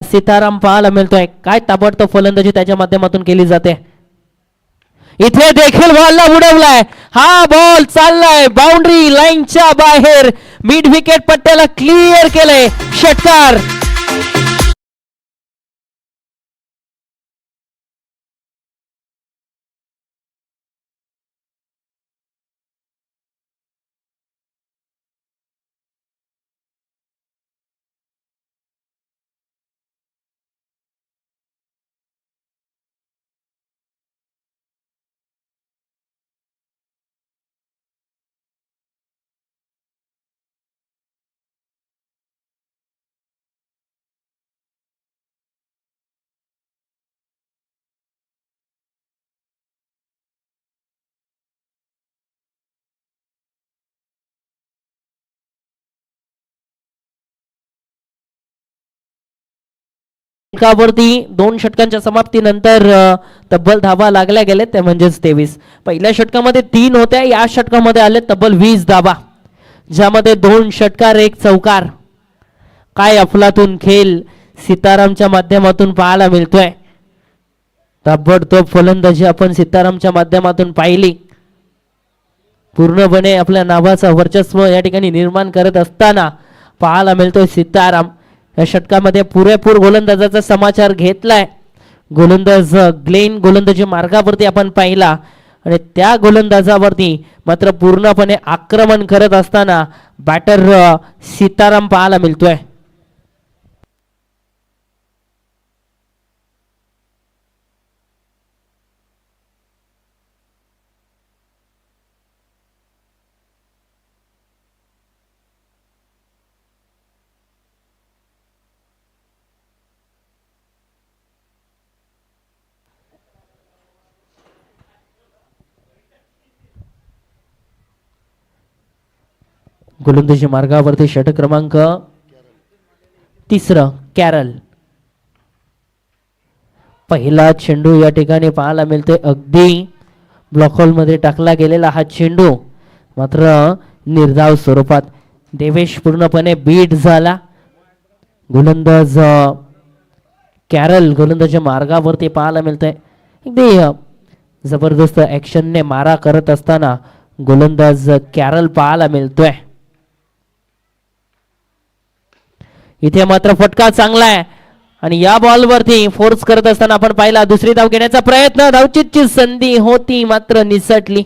Sitaram पाहायला मिळतोय. काय ताबडतोब फलंदाजी त्याच्या माध्यमातून केली जाते. इथे देखील बॉलला उडवलाय. हा बॉल चाललाय बाउंड्री लाईनच्या बाहेर. मिड विकेट पट्ट्याला क्लिअर केलंय. षटकार. वरती 2 षटकांच्या समाप्तीनंतर तब्बल धावा लागल्या गेल्या त्या म्हणजेच 23. पहिल्या षटकामध्ये 3 होत्या. या षटकामध्ये आले तब्बल 20 धावा ज्यामध्ये 2 षटकार 1 चौकार. काय अफलातून खेळ सीतारामच्या माध्यमातून पाहायला मिळतोय. ताबडतोब फलंदाजी आपण सीतारामच्या माध्यमातून पाहिली. पूर्णपणे आपल्या नावाचा वर्चस्व या ठिकाणी निर्माण करत असताना पाहायला मिळतोय सीताराम. या षटकामध्ये पुरेपूर गोलंदाजाचा समाचार घेतलाय. गोलंदाज ग्लेन गोलंदाजी मार्गावरती आपण पाहिला आणि त्या गोलंदाजावरती मात्र पूर्णपणे आक्रमण करत असताना बॅटर सीताराम पाहायला मिळतोय. गोलंदाजी मार्गावरती षटक क्रमांक 3 कॅरल. पहिला चेंडू या ठिकाणी पाहायला मिळतोय. अगदी ब्लॉक होल मध्ये टाकला गेलेला हा चेंडू मात्र निर्धाव स्वरूपात देवेश पूर्णपणे बीट झाला. गोलंदाज कॅरल गोलंदाजी मार्गावरती पाहायला मिळतोय. अगदी जबरदस्त ऍक्शनने मारा करत असताना गोलंदाज कॅरल पाहायला मिळतोय. इथे मात्र फटका चांगला आहे आणि या बॉलवरती फोर्स करत असताना आपण पाहिला दुसरी धाव घेण्याचा प्रयत्न. धावचीची संधी होती मात्र निसटली.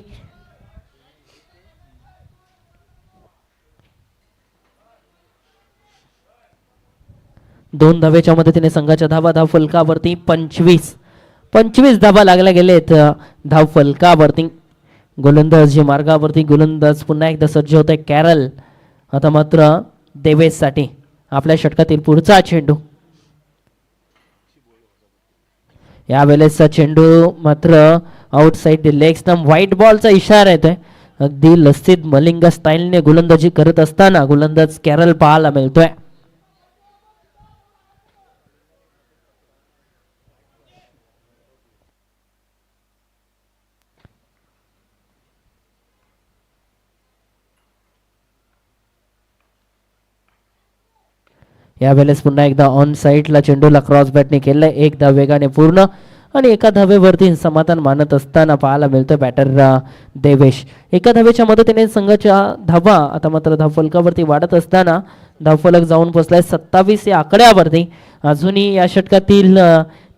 दोन धावेच्या मदतीने संघाच्या धाव फलकावरती 25 धावा लागल्या गेलेत धाव फलकावरती. गोलंदाजी मार्गावरती गोलंदाज पुन्हा एकदा सज्ज होत आहे कॅरल. आता मात्र देवेशसाठी आपल्या षटकातील पुढचा चेंडू. यावेळेसचा चेंडू मात्र आउटसाइड लेग स्टंप व्हाईट बॉलचा इशारा येतोय. अगदी लसित मलिंग स्टाईलने गोलंदाजी करत असताना गोलंदाज कॅरल पाहायला मिळतोय. यावेळेस पुन्हा एकदा ऑन साईडला चेंडूला क्रॉस बॅटने केलंय. एक धाव वेगाने पूर्ण आणि एका धावेवरती समाधान मानत असताना पाहायला मिळतोय बॅटर देवेश. एका धावेच्या मदतीने संघाच्या धावा आता मात्र धावफलकावरती वाढत असताना धावफलक जाऊन पोहोचलाय 27 या आकड्यावरती. अजूनही या षटकातील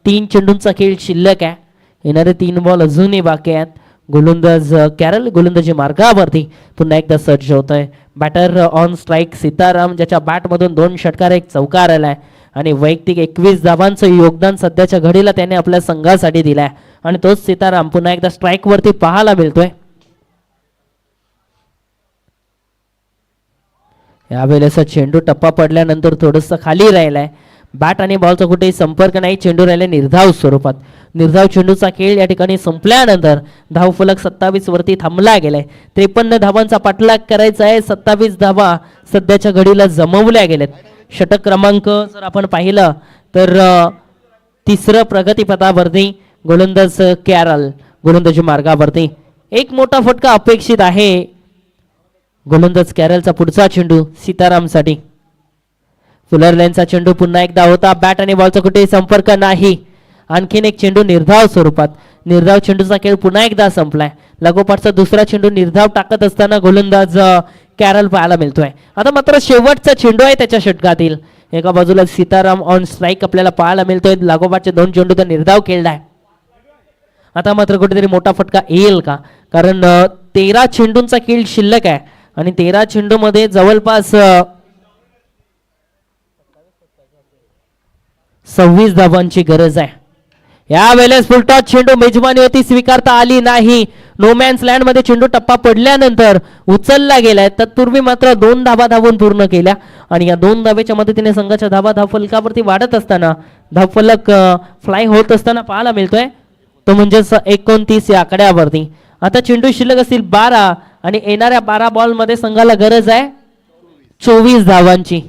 3 चेंडूंचा खेळ शिल्लक आहे. येणारे 3 बॉल अजूनही बाकी आहेत. गोलंदाज कॅरल गोलंदाजी मार्गावरती पुन्हा एकदा सज्ज होत आहे. बॅटर ऑन स्ट्राईक सीताराम ज्याच्या बॅटमधून 2 षटकार 1 चौकार आलाय आणि वैयक्तिक 21 धावांचं योगदान सध्याच्या घडीला त्याने आपल्या संघासाठी दिलाय आणि तोच सीताराम पुन्हा एकदा स्ट्राईक वरती पाहायला मिळतोय. यावेळेस चेंडू टप्पा पडल्यानंतर थोडंसं खाली राहिलाय. बॅट आणि बॉलचा कुठेही संपर्क नाही. चेंडू राहिले निर्धाव स्वरूपात. निर्धाव चेंडूचा खेळ या ठिकाणी संपल्यानंतर धावफलक 27 वरती थांबला गेलाय. 53 धावांचा पाठलाग करायचा आहे. 27 धावा सध्याच्या घडीला जमवल्या गेल्यात. षटक क्रमांक जर आपण पाहिलं तर 3रं प्रगतीपथावरती गोलंदाज कॅरल गोलंदाजी मार्गावरती. एक मोठा फटका अपेक्षित आहे. गोलंदाज कॅरलचा पुढचा चेंडू सीतारामसाठी. फुलर लाईनचा चेंडू पुन्हा एकदा होता. बॅट आणि बॉलचा कुठेही संपर्क नाही. आणखीन एक चेंडू निर्धाव स्वरूपात. निर्धाव चेंडूचा खेळ पुन्हा एकदा संपलाय. लागोपाठचा दुसरा चेंडू निर्धाव टाकत असताना गोलंदाज कॅरल पाहायला मिळतोय. आता मात्र शेवटचा चेंडू आहे त्याच्या षटकातील. एका बाजूला सीताराम ऑन स्ट्राईक आपल्याला पाहायला मिळतोय. लागोपाठचे 2 चेंडू तर निर्धाव खेळलाय. आता मात्र कुठेतरी मोठा फटका येईल का, कारण 13 चेंडूंचा खेळ शिल्लक आहे आणि 13 चेंडू मध्ये जवळपास 26 धावांची गरज आहे. यावेळेस फुलटॉस चेंडू मेजबानी होती स्वीकारता आली नाही. नोमॅन्स लँड मध्ये चेंडू टप्पा पडल्यानंतर उचलला गेलाय. तत्पूर्वी मात्र 2 धावा धावून पूर्ण केल्या आणि या 2 धावेच्या मदतीने संघाच्या धावफलकावरती वाढत असताना धावफलक फ्लाय होत असताना पाहायला मिळतोय तो म्हणजेच 29 या आकड्यावरती. आता चेंडू शिल्लक असतील 12 आणि येणाऱ्या 12 बॉल मध्ये संघाला गरज आहे 24 धावांची.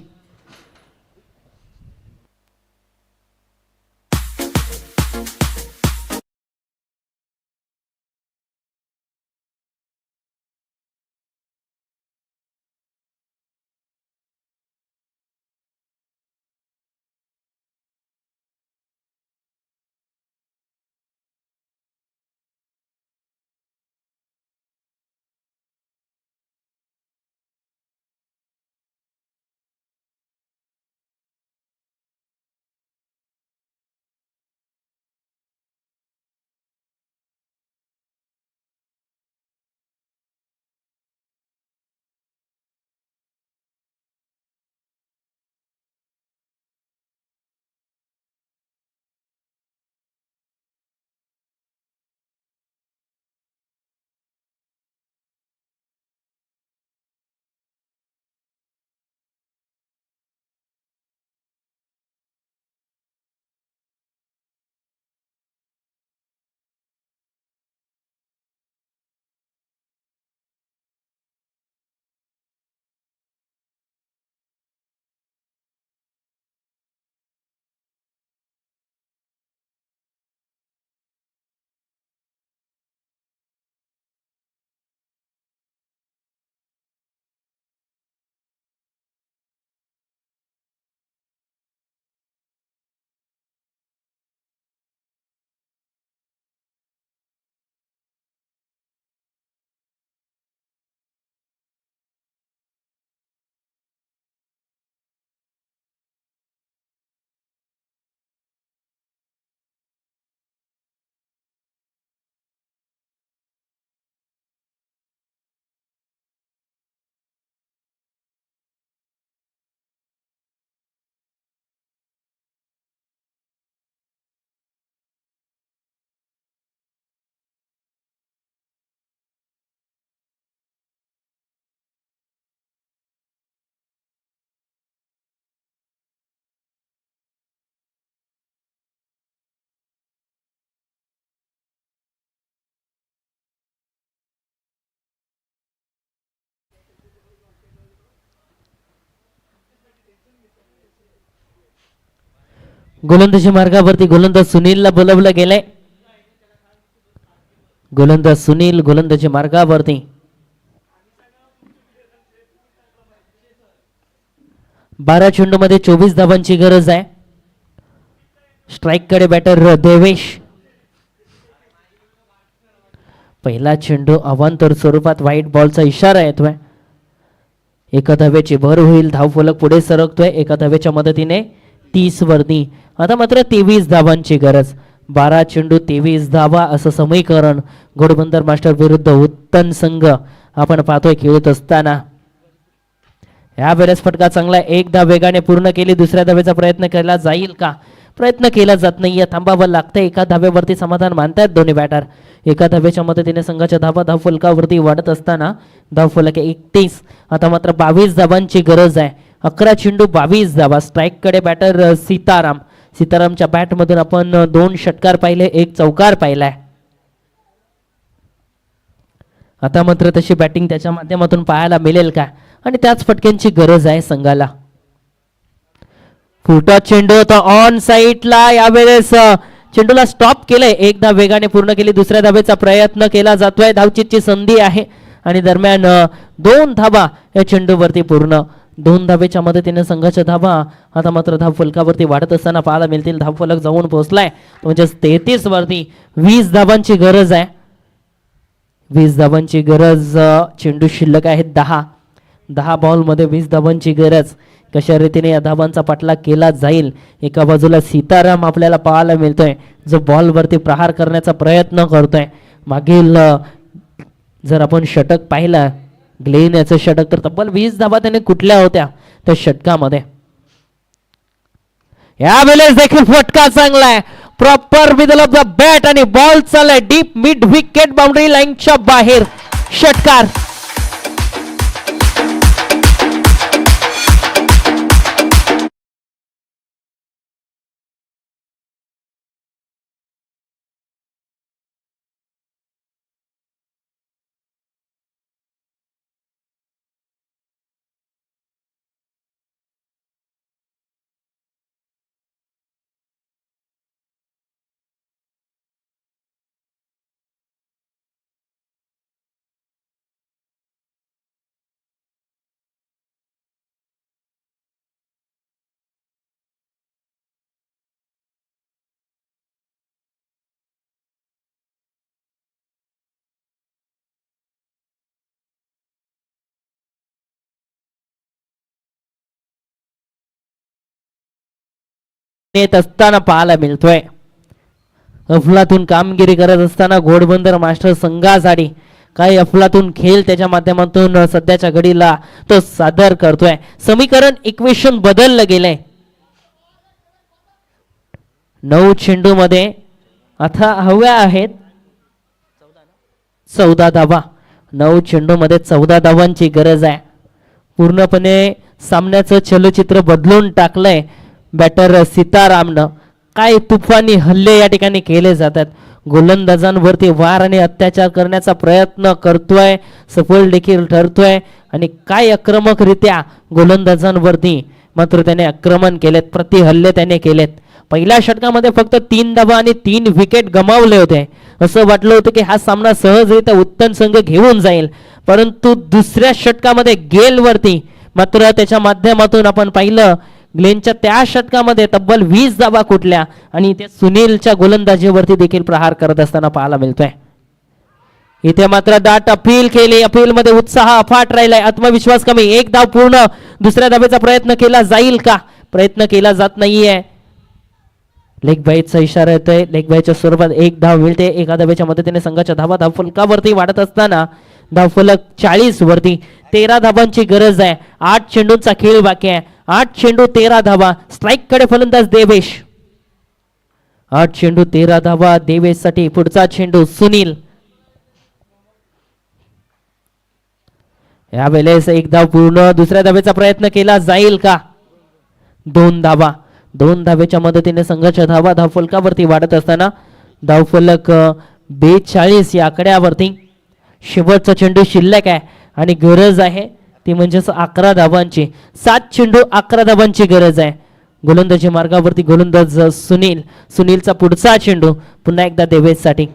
गोलंदाजी मार्गावरती गोलंदाज सुनीलला बोलवलं गेलंय. गोलंदाज सुनील गोलंदाजी मार्गावरती. 12 चेंडूमध्ये 24 धावांची गरज आहे. स्ट्राईक कडे बॅटर देवेश. पहिला चेंडू अवांतर स्वरूपात व्हाईट बॉलचा इशारा येतोय. एका धावेची भर होईल. धावफलक पुढे सरकतोय. एका धावेच्या मदतीने 30 वरती. आता मात्र 23 धावांची गरज. 12 चेंडू 23 धावा असं समीकरण घोडबंदर मास्टर विरुद्ध उत्तम संघ आपण पाहतोय खेळत असताना. या वेळेस फटका चांगला. एक धाव वेगाने पूर्ण केली. दुसऱ्या धावेचा प्रयत्न केला जाईल का? प्रयत्न केला जात नाहीये. थांबावं लागतंय. एका धावेवरती समाधान मानतायत दोन्ही बॅटर. एका धावेच्या मदतीने संघाच्या धावा धावफलकावरती वाढत असताना धावफलक 31. आता मात्र 22 धावांची गरज आहे. 11 चेंडू 22 धावा. स्ट्राईक कडे बॅटर सीताराम. सीतारामच्या बॅटमधून आपण 2 षटकार पाहिले, 1 चौकार पाहिलाय. आता मात्र तशी बॅटिंग त्याच्या माध्यमातून पाहायला मिळेल का? आणि त्याच फटक्यांची गरज आहे संघाला. फुटा चेंडू होता ऑन साईडला. यावेळेस चेंडूला स्टॉप केलंय. एक धाव वेगाने पूर्ण केली. दुसऱ्या धावेचा प्रयत्न केला जातोय. धावचीतची संधी आहे आणि दरम्यान 2 धावा या चेंडूवरती पूर्ण. 2 धावेच्या मदतीने संघाच्या धावा आता मात्र धाव फलकावरती वाढत असताना पाहायला मिळतील. धावफलक जाऊन पोहोचलाय म्हणजे 33 वरती. 20 धावांची गरज आहे. 20 धावांची गरज. चेंडू शिल्लक आहेत 10 बॉलमध्ये 20 धावांची गरज. कशा रीतीने या धावांचा पाठलाग केला जाईल? एका बाजूला सीताराम आपल्याला पाहायला मिळतोय जो बॉलवरती प्रहार करण्याचा प्रयत्न करतोय. मागील जर आपण षटक पाहिला ग्लेन याचं षटक तर तब्बल 20 धावा त्याने कुठल्या होत्या त्या षटकामध्ये. यावेळेस देखील फटका चांगला आहे. Proper middle of the bat आणि बॉल चाललाय डीप मिड विकेट बाउंड्री लाईनच्या बाहेर. षटकार. येत असताना पाहायला मिळतोय. अफलातून कामगिरी करत असताना घोडबंदर मास्टर संघासाठी काही अफलातून खेळ त्याच्या माध्यमातून सध्याच्या घडीला तो सादर करतोय. समीकरण इक्वेशन बदललं गेलंय. 9 चेंडू मध्ये आता हव्या आहेत 14 धावा. 9 चेंडू मध्ये 14 धावांची गरज आहे. पूर्णपणे सामन्याचं चलचित्र बदलून टाकलंय बॅटर सीतारामनं. काय तुफानी हल्ले या ठिकाणी केले जातात. गोलंदाजांवरती वार आणि अत्याचार करण्याचा प्रयत्न करतोय. सफल देखील ठरतोय. आणि काय आक्रमकरित्या गोलंदाजांवरती मात्र त्याने आक्रमण केलेत. प्रति हल्ले त्याने केलेत. पहिल्या षटकामध्ये फक्त 3 धावा आणि 3 विकेट गमावले होते. असं वाटलं होतं की हा सामना सहजरित्या उत्तम संघ घेऊन जाईल. परंतु दुसऱ्या षटकामध्ये गेलवरती मात्र त्याच्या माध्यमातून आपण पाहिलं ग्लेनच्या त्या षटकामध्ये तब्बल 20 धावा कुठल्या आणि ते सुनीलच्या गोलंदाजीवरती देखील प्रहार करत असताना पाहायला मिळतोय. इथे मात्र दाट अपील केली. अपील मध्ये उत्साह अफाट राहिलाय. आत्मविश्वास कमी. 1 धाव पूर्ण. दुसऱ्या धावेचा प्रयत्न केला जाईल का? प्रयत्न केला जात नाहीये. लेग बाईटचा इशारा येतोय. लेग बाईटच्या स्वरूपात 1 धाव मिळते. एका धावेच्या मदतीने संघाच्या धावा धावफलकावरती वाढत असताना धावफलक 40 वरती. 13 धावांची गरज आहे. 8 चेंडूंचा खेळ बाकी आहे. 8 चेंडू 13 धावा. स्ट्राईक कडे फलंदाज देवेश. 8 चेंडू 13 धावा देवेश साठी. पुढचा चेंडू सुनील. यावेळेस 1 धाव पूर्ण. दुसऱ्या धावेचा प्रयत्न केला जाईल का? 2 धावा. 2 धावेच्या मदतीने संघाच्या धावा धावफलकावरती वाढत असताना धावफलक 42 या आकड्यावरती. शेवटचा चेंडू शिल्लक आहे आणि गरज आहे ती म्हणजेच 11 धावांची. 7 चेंडू 11 धावांची गरज आहे. गोलंदाजी मार्गावरती गोलंदाज सुनीलचा पुढचा चेंडू पुन्हा एकदा देवेशसाठी.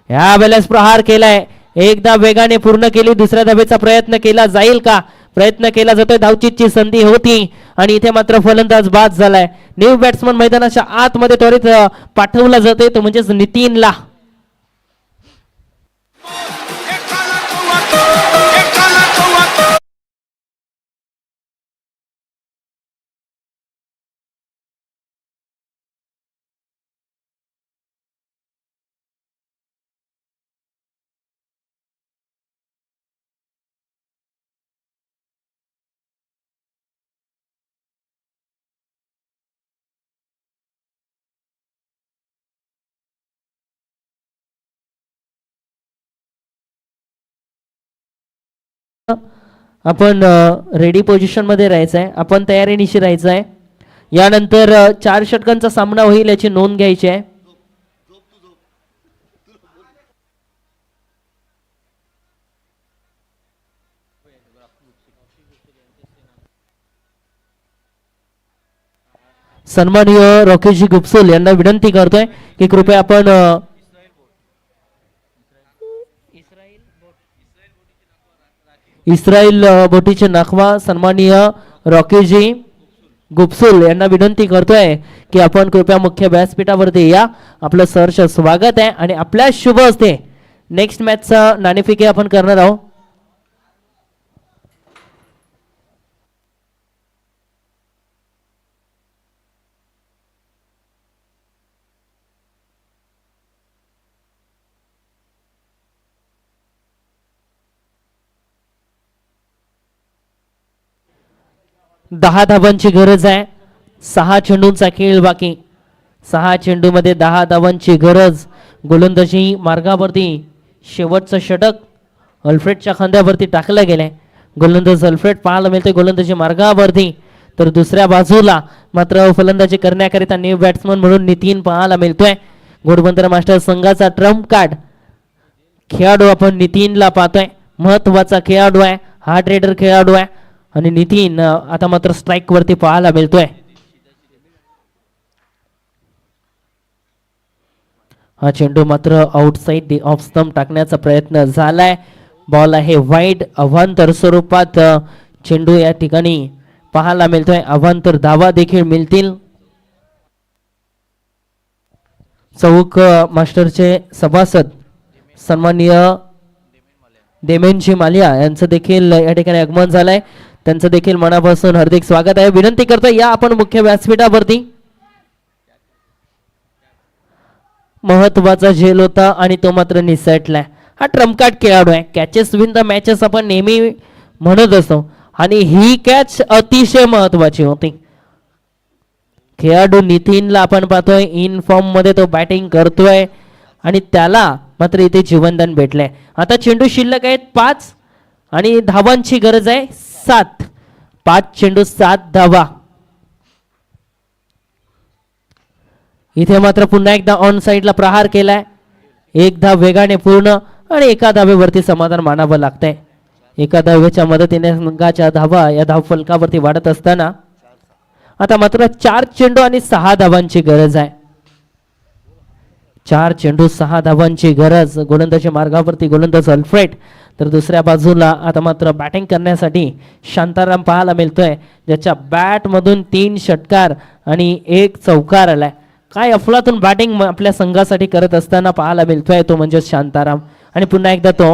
या वेळेस प्रहार केलाय, एकदा वेगाने पूर्ण केली, दुसऱ्या धावेचा प्रयत्न केला जाईल का, प्रयत्न केला जातोय, धावचीची संधी होती आणि इथे मात्र फलंदाज बाद झालाय. न्यू बॅट्समन मैदानाच्या आतमध्ये त्वरित पाठवला जातोय तो म्हणजेच नितीनला. आपण रेडी पोझिशन मध्ये राहायचं आहे, आपण तयारीनिशी राहायचं आहे. यानंतर 4 षटकांचा सामना होईल याची नोंद घ्यायची आहे. सन्माननीय रॉकेशजी गुप्सुल यांना विनंती करतोय की कृपया आपण इस्राईल बोटीचे नाखवा सन्माननीय रॉकेशजी गुप्सुल यांना विनंती करतोय की आपण कृपया मुख्य व्यासपीठावरती या. आपलं सहर्ष स्वागत आहे आणि आपल्या शुभ हस्ते नेक्स्ट मॅचचा नाणेफेक आपण करणार आहोत. दहा धावांची गरज आहे, 6 चेंडूंचा खेळ बाकी. 6 चेंडूमध्ये 10 धावांची गरज. गोलंदाजी मार्गावरती शेवटचं षटक अल्फ्रेडच्या खांद्यावरती टाकलं गेलंय. गोलंदाज अल्फ्रेड पाहायला मिळते गोलंदाजी मार्गावरती, तर दुसऱ्या बाजूला मात्र फलंदाजी करण्याकरिता न्यू बॅट्समन म्हणून नितीन पाहायला मिळतोय. घोडबंदर मास्टर संघाचा ट्रम्प कार्ड खेळाडू आपण नितीनला पाहतोय. महत्वाचा खेळाडू आहे, हार्ड रेडर खेळाडू आहे आणि नितीन आता मात्र स्ट्राईक वरती पाहायला मिळतोय. हा चेंडू मात्र आउटसाइड ऑफ स्टंप टाकण्याचा प्रयत्न झालाय. बॉल आहे वाईड, अवांतर स्वरूपात चेंडू या ठिकाणी पाहायला मिळतोय. अवांतर धावा देखील मिळतील. चौक मास्टरचे सभासद सन्माननीय देमेनजी मालिया यांचं देखील या ठिकाणी आगमन झालंय. त्यांचं देखील मनापासून हार्दिक स्वागत आहे. विनंती करतो या आपण मुख्य व्यासपीठावरती. महत्वाचा झेल होता आणि तो मात्र निसटलाय. हा ट्रम्प कार्ड खेळाडू आहे. कॅचेस विन द मॅचेस आपण नेहमी म्हणत असतो आणि ही कॅच अतिशय महत्वाची होती. खेळाडू नितीनला आपण पाहतोय इन फॉर्म मध्ये तो बॅटिंग करतोय आणि त्याला मात्र इथे जीवनदान भेटलंय. आता चेंडू शिल्लक आहेत 5 आणि धावांची गरज आहे 7. 5 चेंडू 7 धावा. इथे मात्र पुन्हा एकदा ऑन साइडला प्रहार केलाय. 1 धाव वेगाने पूर्ण आणि 1 धावेवरती समाधान मानावं लागतंय. 1 धावेच्या मदतीने संघाच्या धावा या धाव फलकावरती वाढत असताना आता मात्र 4 चेंडू आणि 6 धावांची गरज आहे. 4 चेंडू 6 धावांची गरज. गोलंदाजी मार्गावरती गोलंदाज अल्फ्रेड, तर दुसऱ्या बाजूला आता मात्र बॅटिंग करण्यासाठी शांताराम पाहायला मिळतोय, ज्याच्या बॅट मधून 3 षटकार आणि 1 चौकार आलाय. काय अफलातून बॅटिंग आपल्या संघासाठी करत असताना पाहायला मिळतोय तो म्हणजे शांताराम. आणि पुन्हा एकदा तो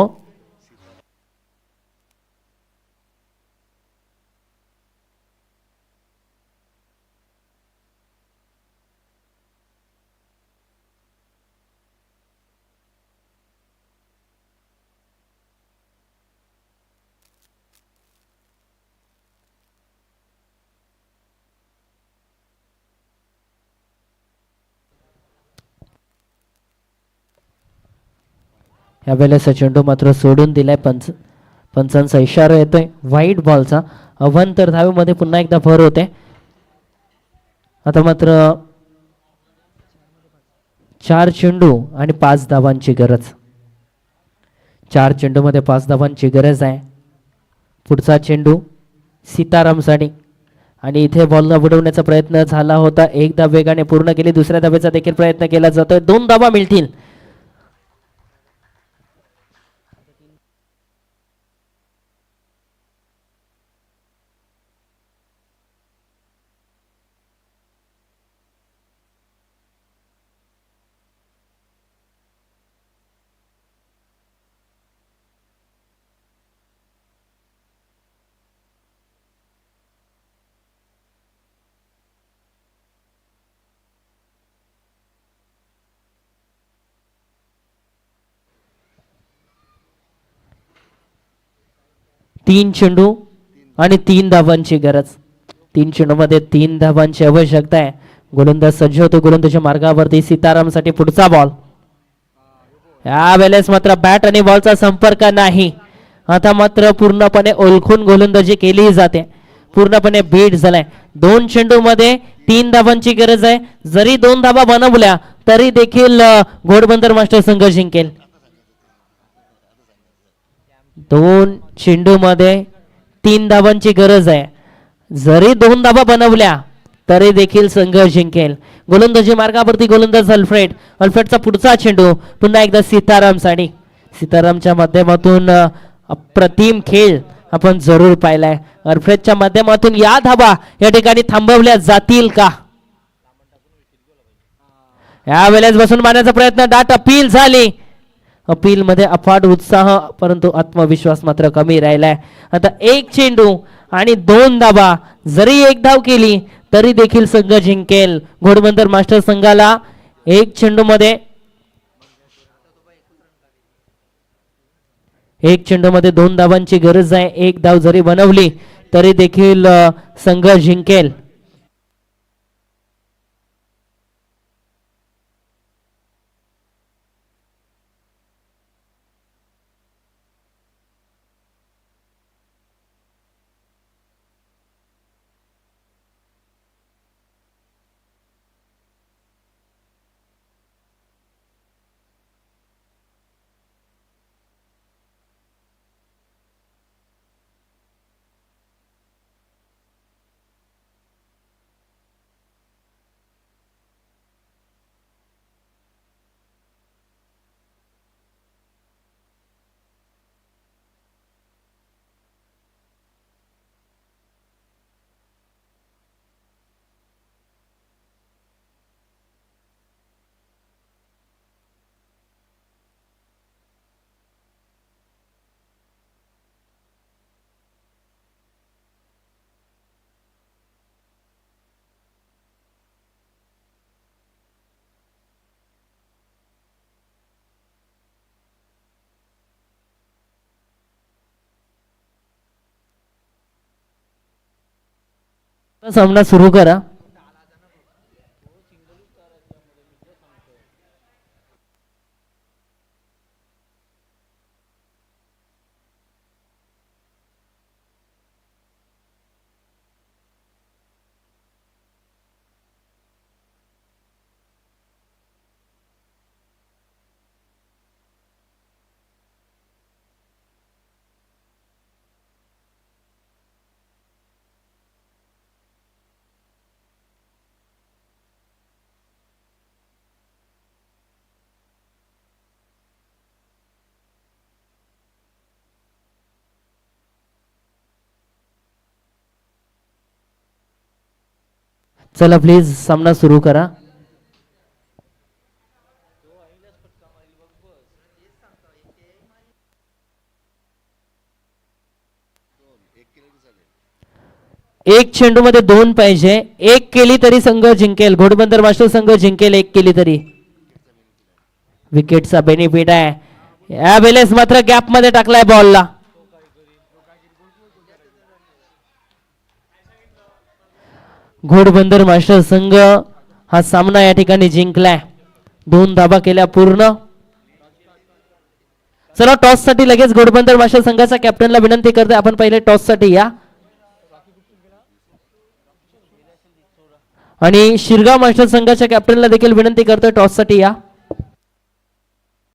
या वेळेस चेंडू मात्र सोडून दिलाय. पंचांचा इशारा येतोय वाईट बॉलचा. अवांतर धावेमध्ये पुन्हा एकदा भर होते. आता मात्र 4 चेंडू आणि 5 धावांची गरज. 4 चेंडूमध्ये 5 धावांची गरज आहे. पुढचा चेंडू सीतारामसाठी आणि इथे बॉलला बुडवण्याचा प्रयत्न झाला होता. एक धाव वेगाने पूर्ण केली. दुसऱ्या धावेचा देखील प्रयत्न केला जातोय. 2 धावा मिळतील. तीन चेंडू आणि 3 धावांची गरज. 3 चेंडूमध्ये 3 धावांची आवश्यकता आहे. गोलंदाज सज्ज होतो गोलंदाजच्या मार्गावरती. सीतारामसाठी पुढचा बॉल. यावेळेस मात्र बॅट आणि बॉलचा संपर्क नाही. आता मात्र पूर्णपणे ओळखून गोलंदाजी केली जाते. पूर्णपणे बीट झालाय. 2 चेंडूमध्ये 3 धावांची गरज आहे. जरी 2 धावा बनवल्या तरी देखील घोडबंदर मास्टर संघ जिंकेल. 2 चेंडूमध्ये 3 धावांची गरज आहे. जरी 2 धावा बनवल्या तरी देखील संघ जिंकेल. गोलंदाजी मार्गावरती गोलंदाज अल्फ्रेड. अल्फ्रेडचा पुढचा चेंडू पुन्हा एकदा सीतारामसाठी. सीतारामच्या माध्यमातून अप्रतिम खेळ आपण जरूर पाहिलाय. अल्फ्रेडच्या माध्यमातून या धावा या ठिकाणी थांबवल्या जातील का? यावेळेस बसून मारण्याचा प्रयत्न. डाट अपील झाली. अपील मध्ये अफाट उत्साह परंतु आत्मविश्वास मात्र कमी राहिलाय. आता 1 चेंडू आणि 2 धावा. जरी 1 धाव केली तरी देखील संघ जिंकेल. घोडबंदर मास्टर संघाला 1 चेंडूमध्ये 2 धावांची गरज आहे. 1 धाव जरी बनवली तरी देखील संघ जिंकेल. सामना सुरू करा. चला प्लीज सामना सुरू करा. एक चेंडू मध्ये 2 पाहिजे. 1 केली तरी संघ जिंकेल. घोडबंदर मास्टर संघ जिंकेल 1 केली तरी. विकेटचा बेनिफिट आहे. यावेळेस मात्र गॅप मध्ये टाकलाय बॉलला. घोडबंदर मास्टर संघ हा सामना या ठिकाणी जिंकलाय. 2 धावा केल्या पूर्ण. चला टॉस साठी लगेच घोडबंदर मास्टर संघाचा कॅप्टनला विनंती करते आपण पहिले टॉस साठी या. आणि शिरगाव मास्टर संघाच्या कॅप्टनला देखील विनंती करतोय टॉस साठी या.